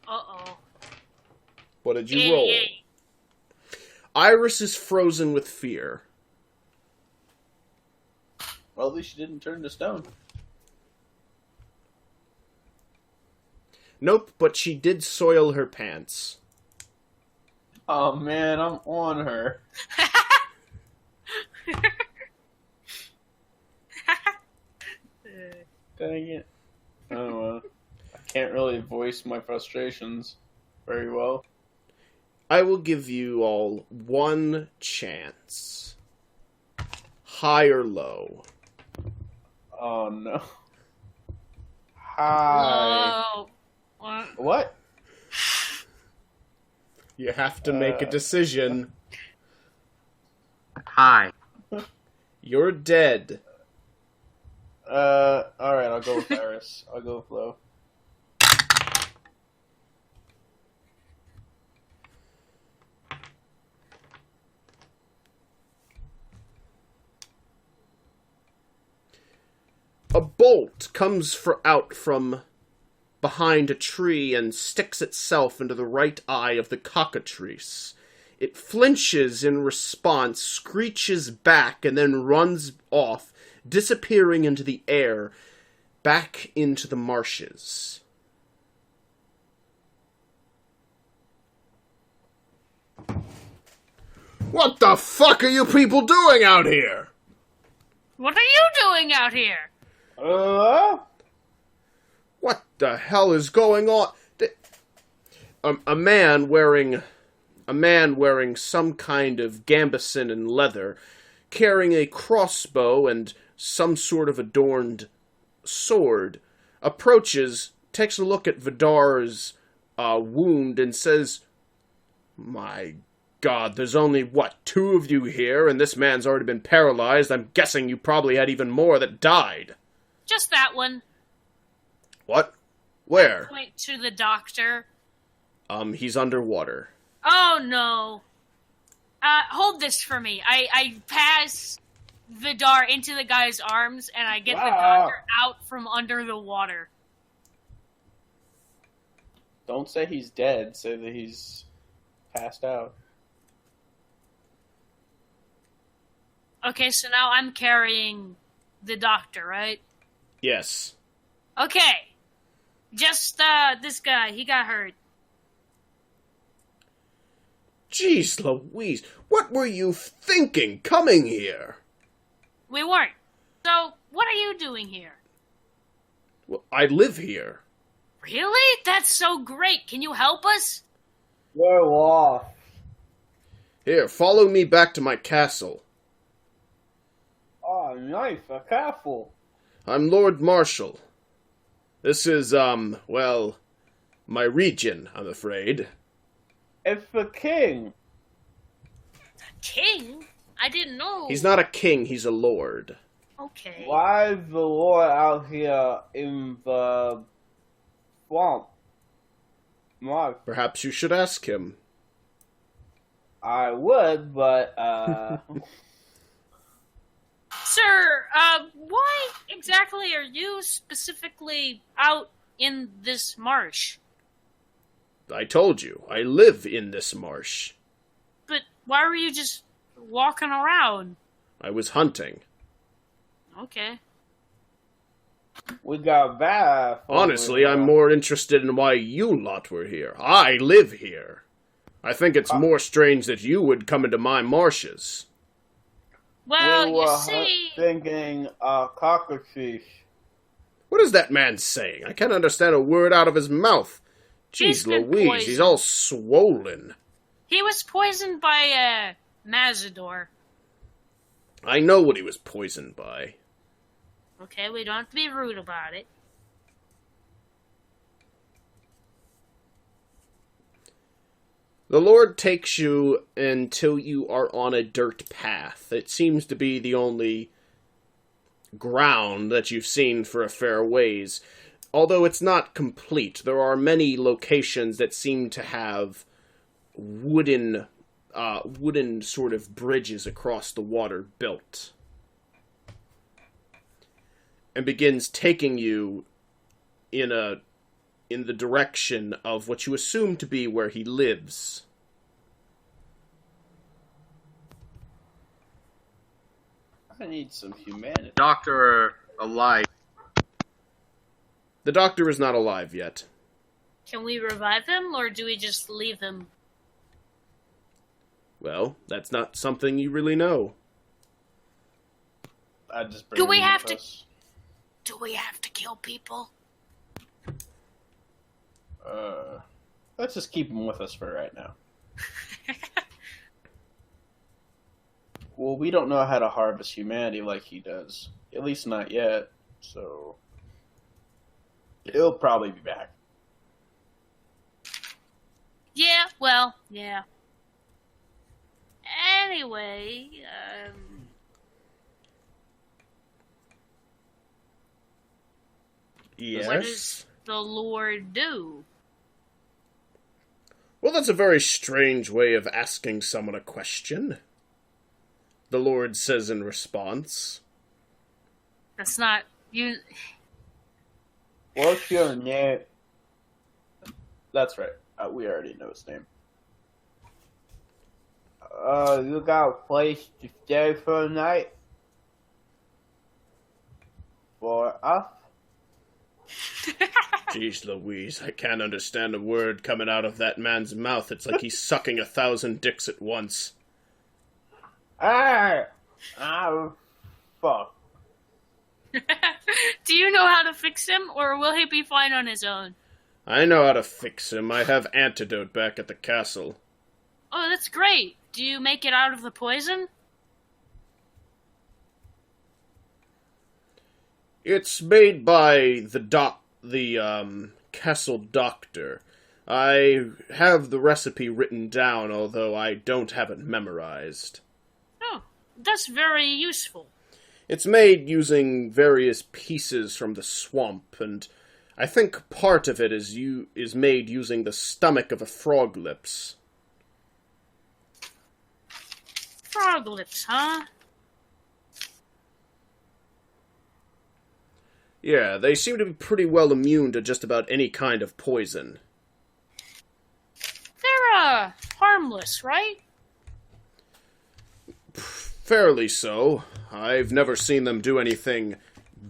Uh-oh. What did you roll? Iris is frozen with fear. Well, at least you didn't turn to stone. Nope, but she did soil her pants. Oh man, I'm on her. Dang it. Oh well. I can't really voice my frustrations very well. I will give you all one chance. High or low? Oh no. Hi. Oh. What? You have to make a decision. Hi. You're dead. Alright, I'll go with Iris. I'll go with low. A bolt comes out from behind a tree and sticks itself into the right eye of the cockatrice. It flinches in response, screeches back, and then runs off, disappearing into the air, back into the marshes. What the fuck are you people doing out here? What are you doing out here? What the hell is going on? A man wearing some kind of gambeson and leather, carrying a crossbow and some sort of adorned sword, approaches, takes a look at Vidar's wound, and says, "My God, there's only, 2 of you here, and this man's already been paralyzed. I'm guessing you probably had even more that died." Just that one. What? Where? Point to the doctor. He's underwater. Oh no. Hold this for me. I pass Vidar into the guy's arms and I get the doctor out from under the water. Don't say he's dead, say that he's passed out. Okay, so now I'm carrying the doctor, right? Yes. Okay. Just, this guy, he got hurt. Jeez Louise, what were you thinking coming here? We weren't. So, what are you doing here? Well, I live here. Really? That's so great. Can you help us? We're off. Here, follow me back to my castle. Oh, nice. Careful. I'm Lord Marshal. This is, well, my region, I'm afraid. It's the king. King? I didn't know. He's not a king, he's a lord. Okay. Why is the Lord out here in the swamp? Mark, Perhaps you should ask him. I would, but Sir, why exactly are you specifically out in this marsh? I told you, I live in this marsh. But why were you just walking around? I was hunting. Okay. We got that. Honestly, I'm more interested in why you lot were here. I live here. I think it's more strange that you would come into my marshes. Well, we you were see, thinking Cocktrice. What is that man saying? I can't understand a word out of his mouth. He's Jeez been Louise, poisoned. he's all swollen. he was poisoned by Mazador. I know what he was poisoned by. Okay, we don't have to be rude about it. The Lord takes you until you are on a dirt path. It seems to be the only ground that you've seen for a fair ways. Although it's not complete, there are many locations that seem to have wooden sort of bridges across the water built. And begins taking you in the direction of what you assume to be where he lives. I need some humanity. Doctor alive. The doctor is not alive yet. Can we revive him, or do we just leave him? Well, that's not something you really know. I just bring Do we him have with to- us. Do we have to kill people? Let's just keep him with us for right now. Well, we don't know how to harvest humanity like he does. At least not yet. So he'll probably be back. Yeah, well, yeah. Anyway, Yes? what does the Lord do? Well, that's a very strange way of asking someone a question. The Lord says in response. That's not you. What's your name? That's right. We already know his name. You got a place to stay for the night? For us? Jeez Louise, I can't understand a word coming out of that man's mouth. It's like he's sucking 1,000 dicks at once. Ah, fuck. Do you know how to fix him, or will he be fine on his own? I know how to fix him. I have antidote back at the castle. Oh, that's great. Do you make it out of the poison? It's made by the castle doctor. I have the recipe written down, although I don't have it memorized. Oh, that's very useful. It's made using various pieces from the swamp, and I think part of it is made using the stomach of a frog lips. Frog lips, huh? Yeah, they seem to be pretty well immune to just about any kind of poison. They're, harmless, right? Fairly so. I've never seen them do anything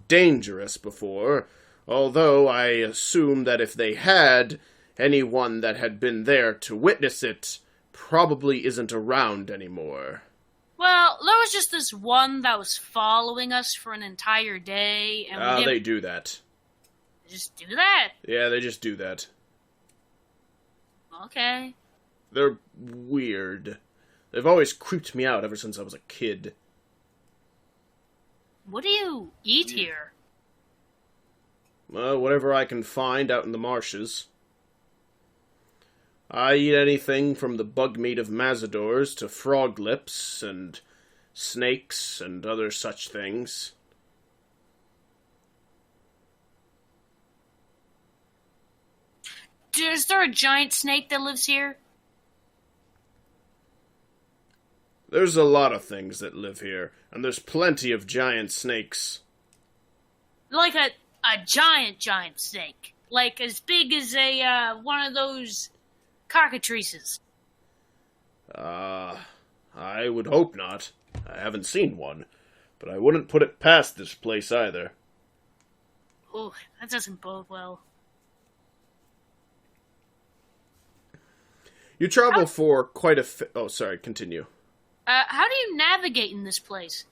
dangerous before, although I assume that if they had, anyone that had been there to witness it probably isn't around anymore. Well, there was just this one that was following us for an entire day, and we They didn't do that. just do that. Yeah, they just do that. Okay. They're weird. They've always creeped me out ever since I was a kid. What do you eat here? Whatever I can find out in the marshes. I eat anything from the bug meat of Mazadors to frog lips and snakes and other such things. Is there a giant snake that lives here? There's a lot of things that live here, and there's plenty of giant snakes. Like a giant snake. Like as big as a one of those cockatrices. I would hope not. I haven't seen one, but I wouldn't put it past this place either. Oh, that doesn't bode well. You travel for quite a oh, sorry, continue. How do you navigate in this place?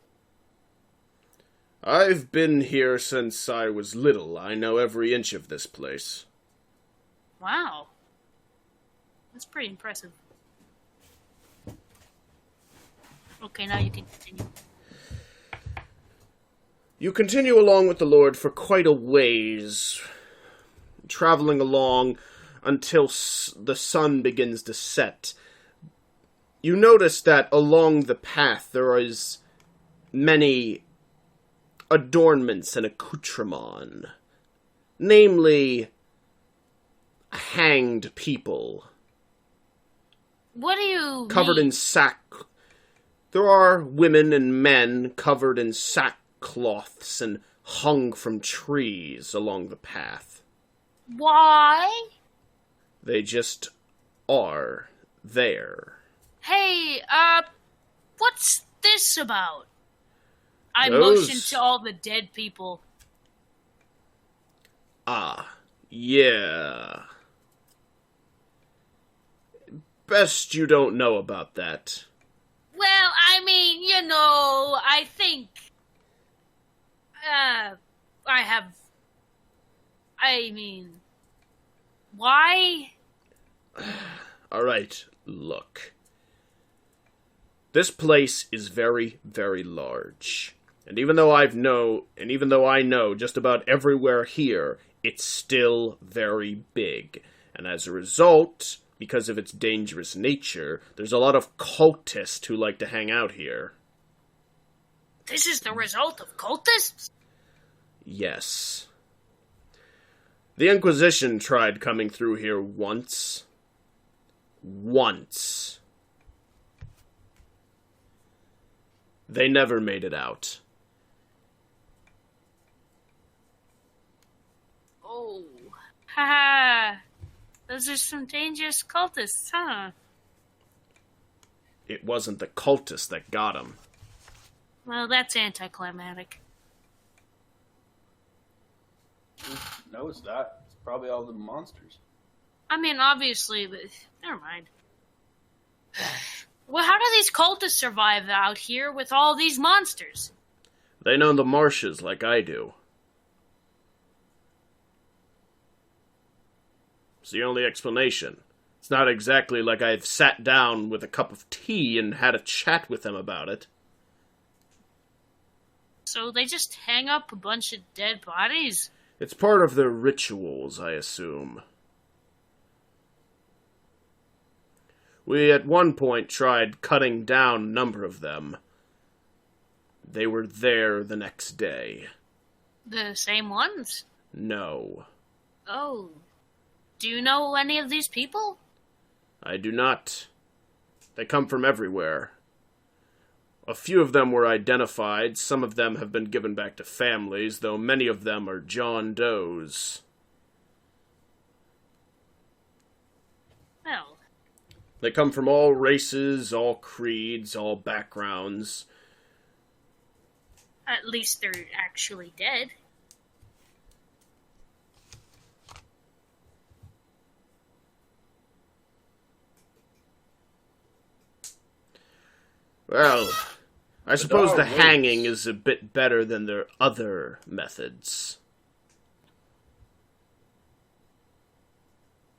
I've been here since I was little. I know every inch of this place. Wow. That's pretty impressive. Okay, now you can continue. You continue along with the Lord for quite a ways, traveling along until the sun begins to set. You notice that along the path there is many adornments and accoutrements, namely hanged people. What do you Covered mean? in sack. There are women and men covered in sackcloths and hung from trees along the path. Why? They just are there. Hey, what's this about? I Those- motioned to all the dead people. Ah, yeah. Best you don't know about that. Well, I mean, I think, why? Alright, look. This place is very, very large. And even though I know just about everywhere here, it's still very big. And as a result, because of its dangerous nature, there's a lot of cultists who like to hang out here. This is the result of cultists? Yes. The Inquisition tried coming through here once. Once. They never made it out. Oh. Haha. Those are some dangerous cultists, huh? It wasn't the cultists that got him. Well, that's anticlimactic. No, it's not. It's probably all the monsters. I mean, obviously, but never mind. Well, how do these cultists survive out here with all these monsters? They know the marshes like I do. It's the only explanation. It's not exactly like I've sat down with a cup of tea and had a chat with them about it. So they just hang up a bunch of dead bodies? It's part of their rituals, I assume. We at one point tried cutting down a number of them. They were there the next day. The same ones? No, Oh. Do you know any of these people? I do not. They come from everywhere. A few of them were identified, some of them have been given back to families, though many of them are John Does. Well, They come from all races, all creeds, all backgrounds. at least they're actually dead. Well, I suppose the Darn hanging ways. is a bit better than their other methods.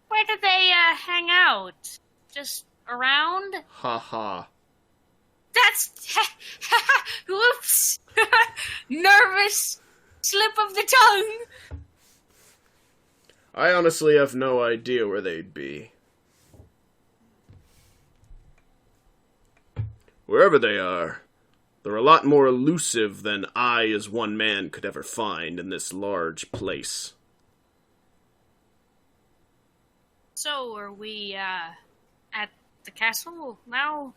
Where do they hang out? Just around? Ha ha. That's... Whoops! Nervous slip of the tongue! I honestly have no idea where they'd be. Wherever they are, they're a lot more elusive than I as one man could ever find in this large place. So, are we, at the castle now?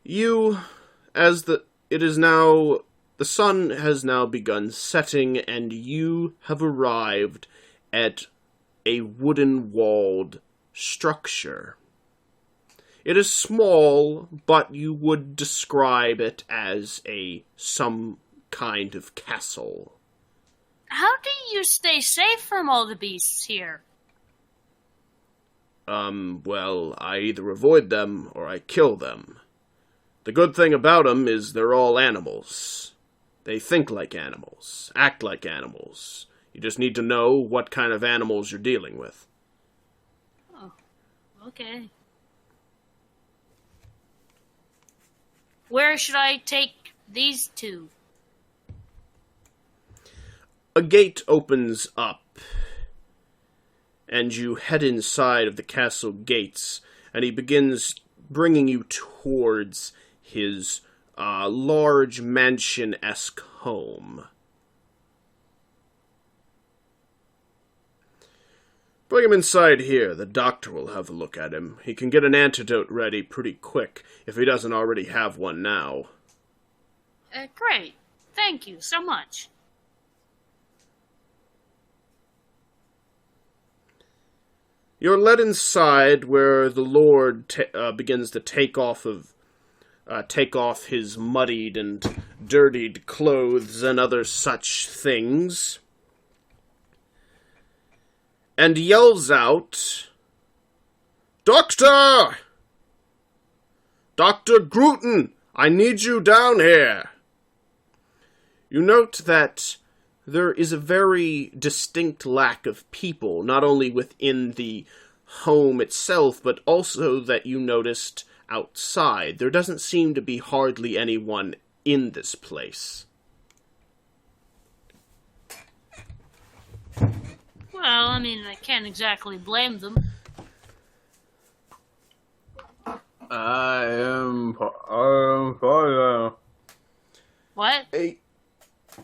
It is now the sun has now begun setting, and you have arrived at a wooden-walled structure. It is small, but you would describe it as some kind of castle. How do you stay safe from all the beasts here? Well, I either avoid them or I kill them. The good thing about them is they're all animals. They think like animals, act like animals. You just need to know what kind of animals you're dealing with. Oh, okay. Where should I take these two? A gate opens up, and you head inside of the castle gates, and he begins bringing you towards his large mansion-esque home. Bring him inside here. The doctor will have a look at him. He can get an antidote ready pretty quick, if he doesn't already have one now. Great. Thank you so much. You're led inside where the Lord begins to take off his muddied and dirtied clothes and other such things, and yells out, "Doctor! Dr. Grooten, I need you down here." You note that there is a very distinct lack of people, not only within the home itself, but also that you noticed outside. There doesn't seem to be hardly anyone in this place. Well, I mean, I can't exactly blame them. I am fire. What? A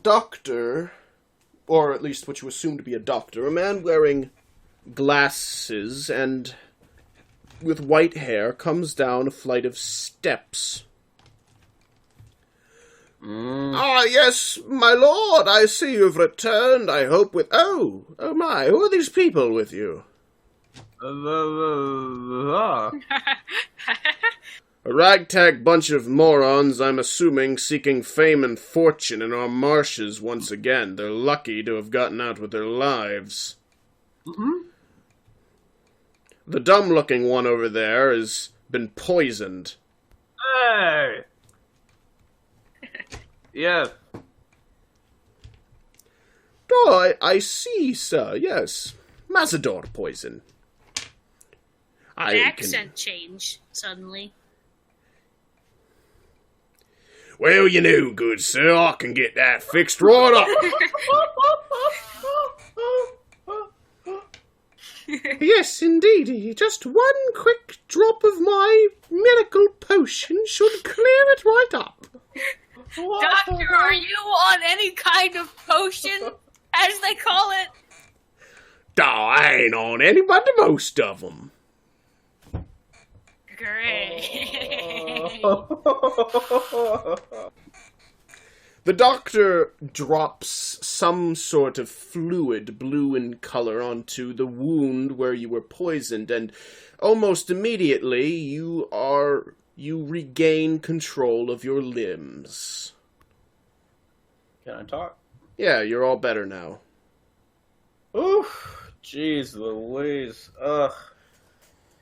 doctor, or at least what you assume to be a doctor, a man wearing glasses and with white hair, comes down a flight of steps. Ah, yes, my lord, I see you've returned, I hope with... Oh my, who are these people with you? A ragtag bunch of morons, I'm assuming, seeking fame and fortune in our marshes once again. They're lucky to have gotten out with their lives. Mm-hmm. The dumb-looking one over there has been poisoned. Hey! Yes. Oh, I see, sir, yes. Mazador poison. An accent change, suddenly. Well, you know, good sir, I can get that fixed right up. Yes, indeed. Just one quick drop of my miracle potion should clear it right up. Doctor, are you on any kind of potion, as they call it? I ain't on any but the most of them. Great. The doctor drops some sort of fluid, blue in color, onto the wound where you were poisoned, and almost immediately you regain control of your limbs. Can I talk? Yeah, you're all better now. Oof. Jeez Louise. Ugh.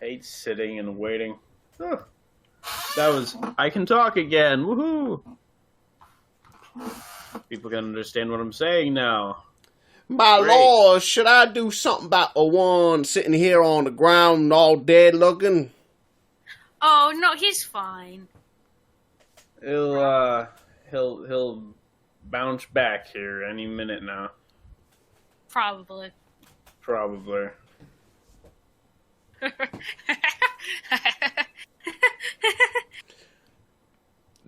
Hate sitting and waiting. Ugh. I can talk again. Woohoo! People can understand what I'm saying now. My Great. lord, should I do something about the one sitting here on the ground all dead looking? Oh, no, he's fine. He'll bounce back here any minute now. Probably. Probably.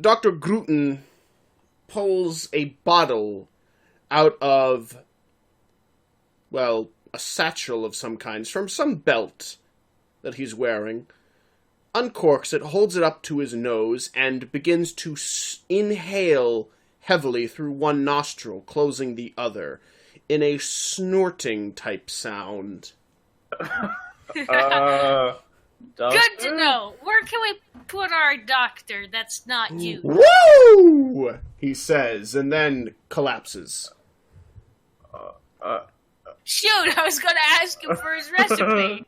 Dr. Grooten pulls a bottle out of, well, a satchel of some kind, from some belt that he's wearing, uncorks it, holds it up to his nose, and begins to inhale heavily through one nostril, closing the other, in a snorting type sound. Good to know. Where can we put our doctor that's not you? Woo! He says, and then collapses. Shoot, I was going to ask him for his recipe.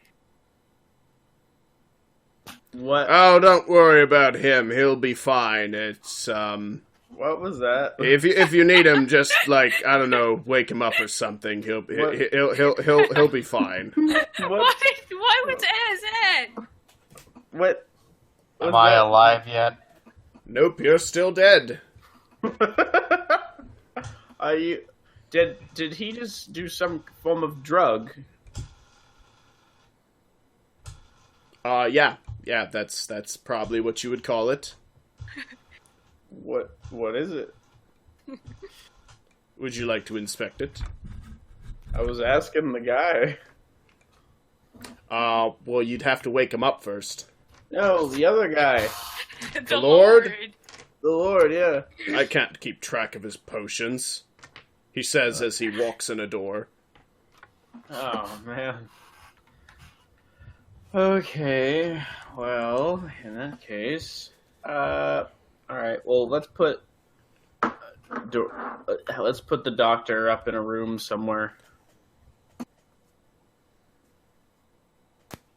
What? Oh, don't worry about him. He'll be fine. It's, What was that? if you need him, just, like, I don't know, wake him up or something. He'll be fine. Why was his head? What? Am I alive yet? Nope, you're still dead. Are you? Did he just do some form of drug? Yeah, that's probably what you would call it. What is it? Would you like to inspect it? I was asking the guy. Well, you'd have to wake him up first. No, the other guy. The Lord? The Lord, yeah. I can't keep track of his potions, he says as he walks in a door. Oh, man. Okay, well, in that case, alright, well, let's put the doctor up in a room somewhere.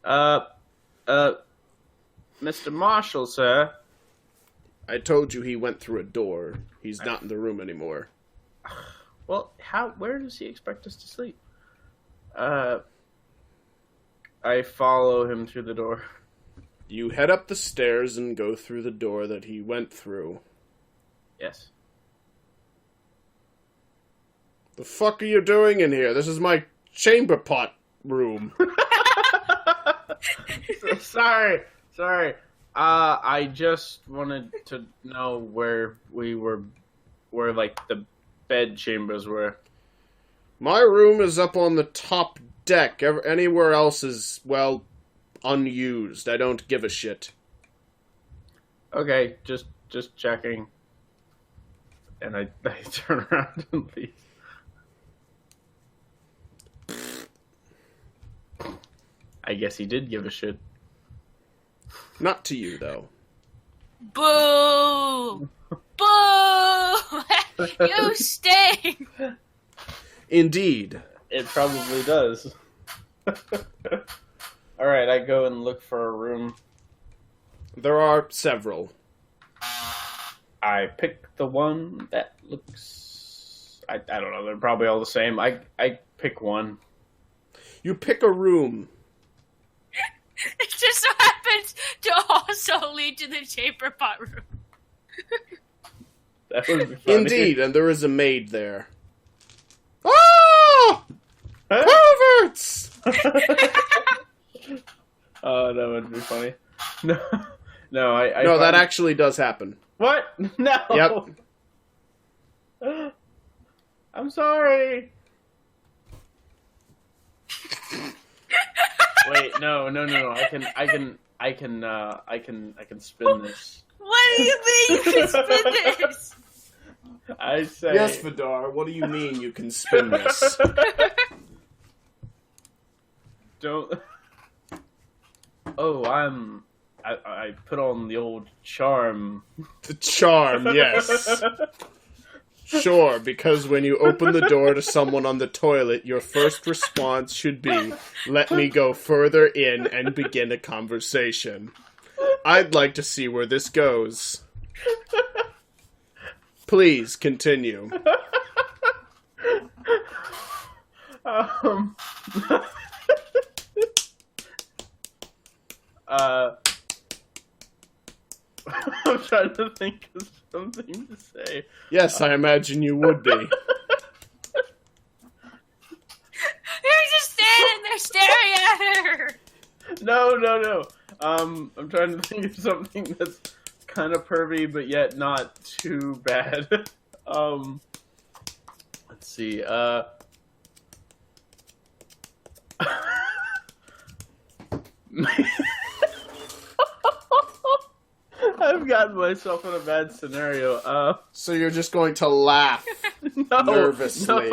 Mr. Marshall, sir. I told you he went through a door. He's not in the room anymore. Well, where does he expect us to sleep? I follow him through the door. You head up the stairs and go through the door that he went through. Yes. The fuck are you doing in here? This is my chamber pot room. Sorry. I just wanted to know where like the bed chambers were. My room is up on the top deck. Anywhere else is, well, unused. I don't give a shit. Okay, just checking. And I turn around and leave. I guess he did give a shit. Not to you, though. Boo! Boo! You stink! Indeed. It probably does. Alright, I go and look for a room. There are several. I pick the one that looks... I don't know, they're probably all the same. I pick one. You pick a room. It just so happens to also lead to the chamber pot room. That would be funny. Indeed, and there is a maid there. Ah! Perverts! Oh, that would be funny. No, I No, that actually does happen. What? No. Yep. I'm sorry. Wait, no. I can spin this. What do you mean you can spin this? I say. Yes, Vidar, what do you mean you can spin this? Don't. Oh, I put on the old charm. The charm, yes. Sure, because when you open the door to someone on the toilet, your first response should be, let me go further in and begin a conversation. I'd like to see where this goes. Please, continue. I'm trying to think of something to say. Yes, I imagine you would be. You're just standing there staring at her. No. I'm trying to think of something that's kind of pervy, but yet not too bad. Let's see. I've gotten myself in a bad scenario. So you're just going to laugh No, nervously.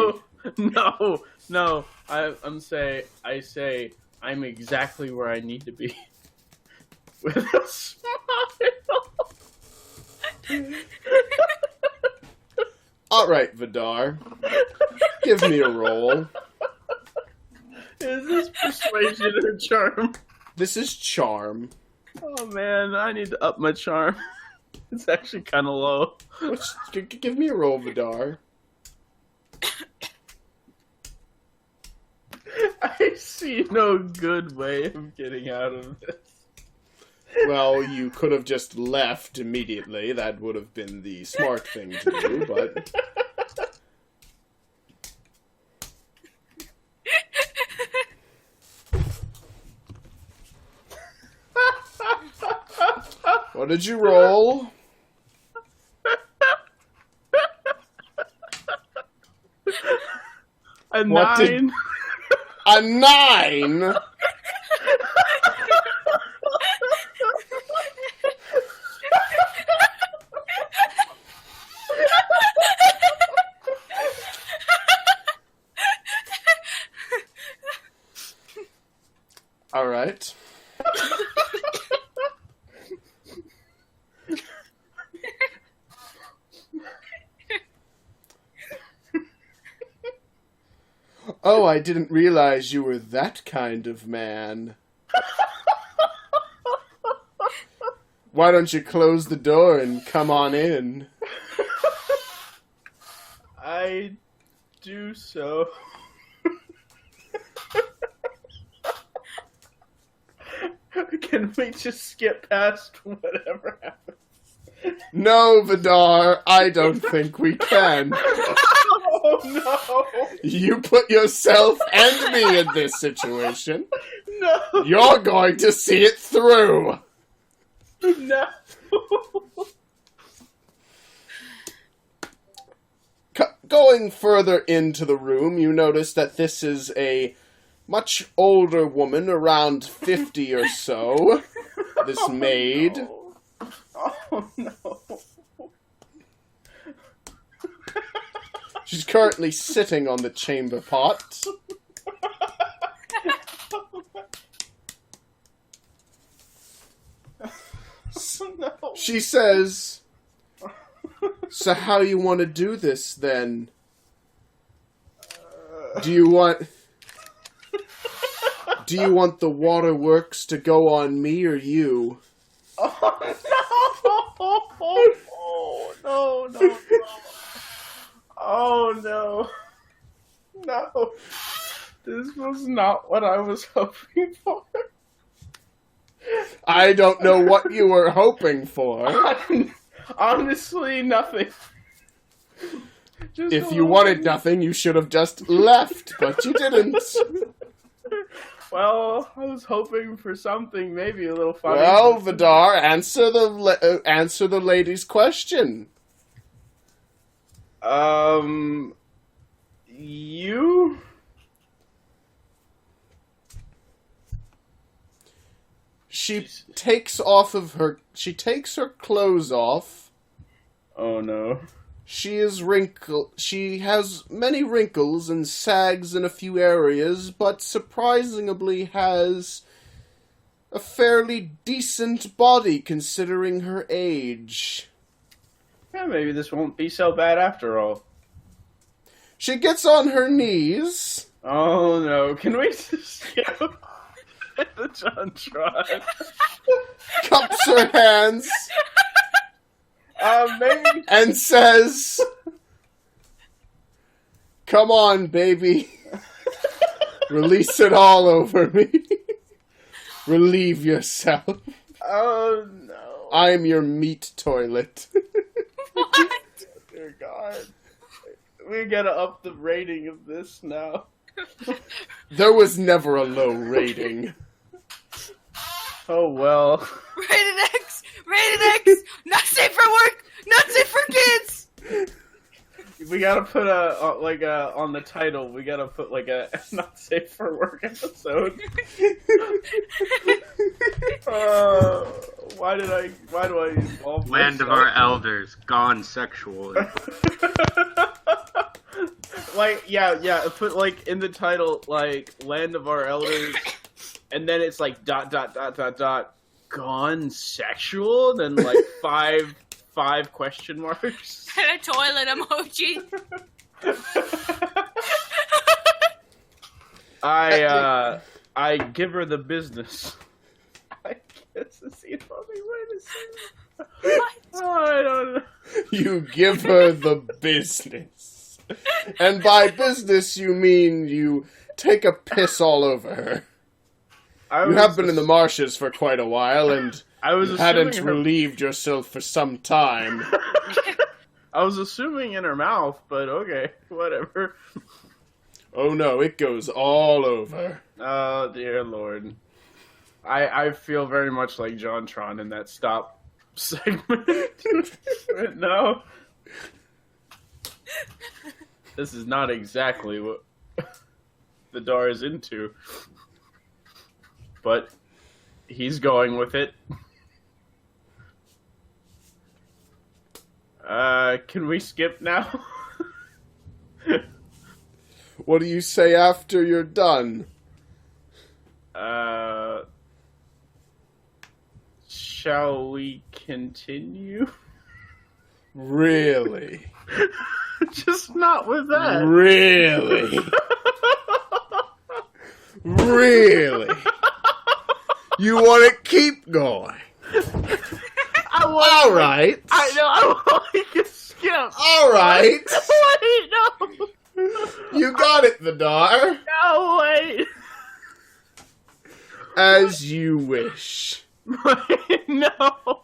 No. I say I'm exactly where I need to be. With a smile. Alright, Vidar. Give me a roll. Is this persuasion or charm? This is charm. Oh man, I need to up my charm. It's actually kind of low. Give me a roll, Vidar. I see no good way of getting out of this. Well, you could have just left immediately. That would have been the smart thing to do, but... What did you roll? A What did- 9. A 9? Alright. Oh, I didn't realize you were that kind of man. Why don't you close the door and come on in? I do so. Can we just skip past whatever happens? No, Vidar, I don't think we can. Oh no! You put yourself and me in this situation. No! You're going to see it through. No! Going further into the room, you notice that this is a much older woman, around 50 or so. This maid. No. Oh no! She's currently sitting on the chamber pot. No! She says, "So how you want to do this, then? Do you want the waterworks to go on me or you?" Oh no! No! Oh no! No! This was not what I was hoping for. I don't know what you were hoping for. Honestly, nothing. Just If a you little wanted bit. nothing, you should have just left, but you didn't. Well, I was hoping for something maybe a little funny. Well, Vidar, answer the lady's question. You? She takes her clothes off. Oh no. She has many wrinkles and sags in a few areas, but surprisingly has a fairly decent body considering her age. Yeah, maybe this won't be so bad after all. She gets on her knees. Oh no, can we just skip the John Trot? Cups her hands Maybe. and says, "Come on, baby. Release it all over me. Relieve yourself. Oh no. I'm your meat toilet." What? Dear God. We gotta up the rating of this now. There was never a low rating. Oh well. Rated X! Rated X! Not safe for work! Not safe for kids! We gotta put on the title. We gotta put like a not safe for work episode. Why do I involve Land of myself? our elders, gone sexual. Like yeah. Put like in the title like Land of Our Elders, and then it's like ... gone sexual. Then like five question marks. And a toilet emoji. I give her the business. I guess it's the only way to say it. I don't know. You give her the business. And by business, you mean you take a piss all over her. You have been in the marshes for quite a while, and I was you hadn't assuming her- relieved yourself for some time. I was assuming in her mouth, but okay, whatever. Oh no, it goes all over. Oh dear lord. I feel very much like JonTron in that stop segment. No. This is not exactly what the Dar is into. But he's going with it. Can we skip now? What do you say after you're done? Shall we continue? Really? Just not with that. Really? Really? You want to keep going? All right. I know. I want to skip. All right. Wait, no. You got it, Vidar. No, wait. As you wish. No.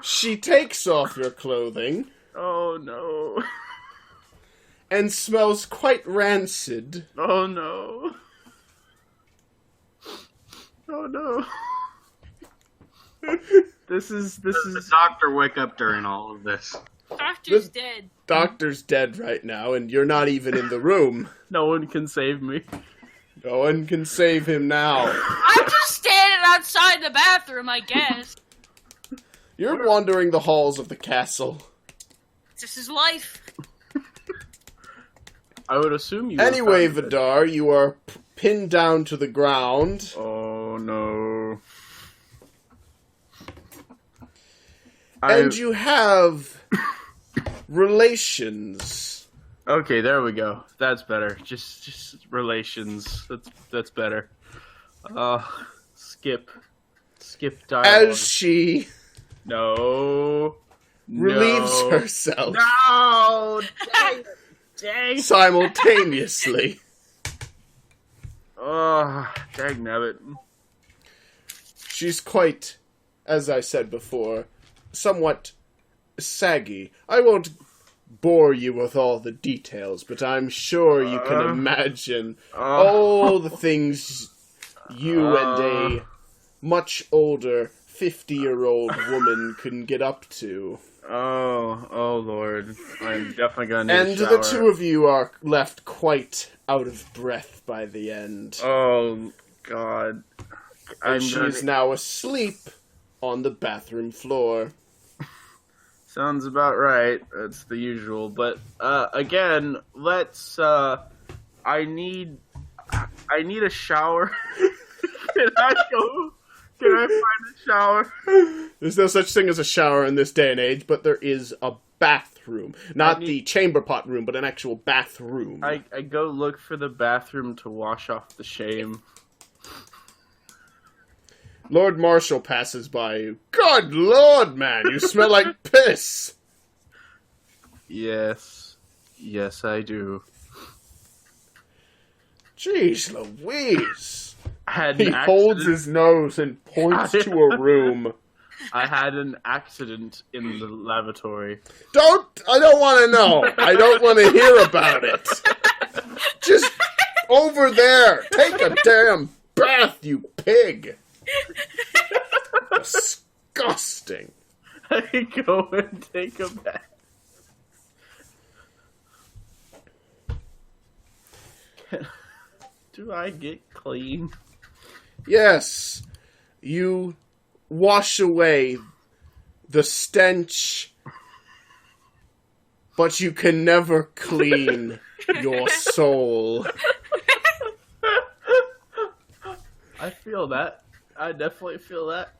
She takes off your clothing Oh no. and smells quite rancid. Oh no. Oh no. This is The doctor wake up during all of this. Doctor's dead. Doctor's dead right now, and you're not even in the room. no one can save me. No one can save him now. I'm just standing outside the bathroom, I guess. You're wandering the halls of the castle. This is life. I would assume you. Anyway, found it. Vidar, you are pinned down to the ground. Oh no. And you have relations. Okay, there we go. That's better. Just relations. That's better. Skip dialogue. As she No. relieves No. herself No. Dang. Dang. simultaneously. Oh, dang nabbit. She's quite, as I said before, somewhat saggy. I won't bore you with all the details, but I'm sure you can imagine all the things you and a much older 50-year-old woman can get up to. Oh Lord. I'm definitely gonna need And a shower. the two of you are left quite out of breath by the end. Oh God. And she is now asleep on the bathroom floor. Sounds about right. That's the usual. But again, let's. I need a shower. Can I go? Can I find a shower? There's no such thing as a shower in this day and age, but there is a bathroom. Not the chamber pot room, but an actual bathroom. I go look for the bathroom to wash off the shame. Lord Marshall passes by you. Good Lord, man, you smell like piss. Yes, I do. Jeez Louise. I had He an holds accident. his nose and points to a room. I had an accident in the lavatory. I don't want to know. I don't want to hear about it. Just over there. Take a damn bath, you pig. Disgusting. I go and take a bath. Do I get clean? Yes, you wash away the stench, but you can never clean your soul. I feel that. I definitely feel that.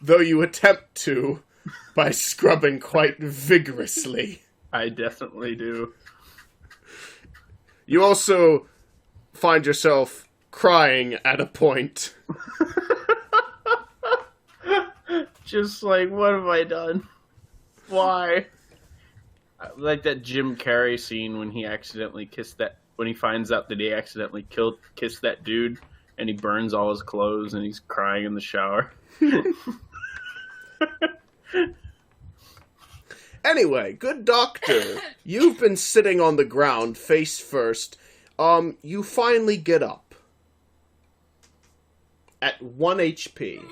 Though you attempt to by scrubbing quite vigorously. I definitely do. You also find yourself crying at a point. Just like, what have I done? Why? Like that Jim Carrey scene when he accidentally kissed that, when he finds out that he accidentally kissed that dude, and he burns all his clothes, and he's crying in the shower. Anyway, good doctor, you've been sitting on the ground face first. You finally get up. At 1 HP.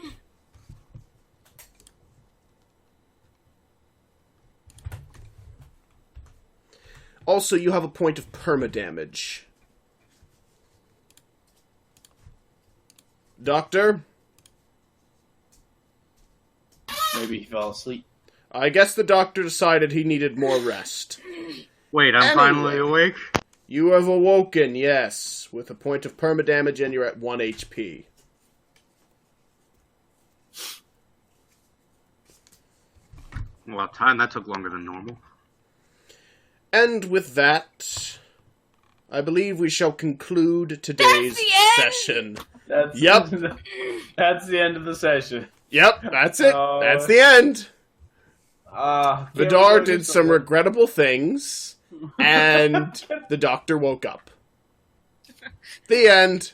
Also, you have a point of permadamage. Doctor? Maybe he fell asleep. I guess the doctor decided he needed more rest. Wait, I'm Anyway. finally awake? You have awoken, yes, with a point of permadamage, and you're at 1 HP. Well, time, that took longer than normal. And with that, I believe we shall conclude today's That's the end? session. That's, Yep. That's the end of the session. Yep, that's it. Oh. That's the end. Can't we Vidar go do did some something? regrettable things, and the doctor woke up. The end.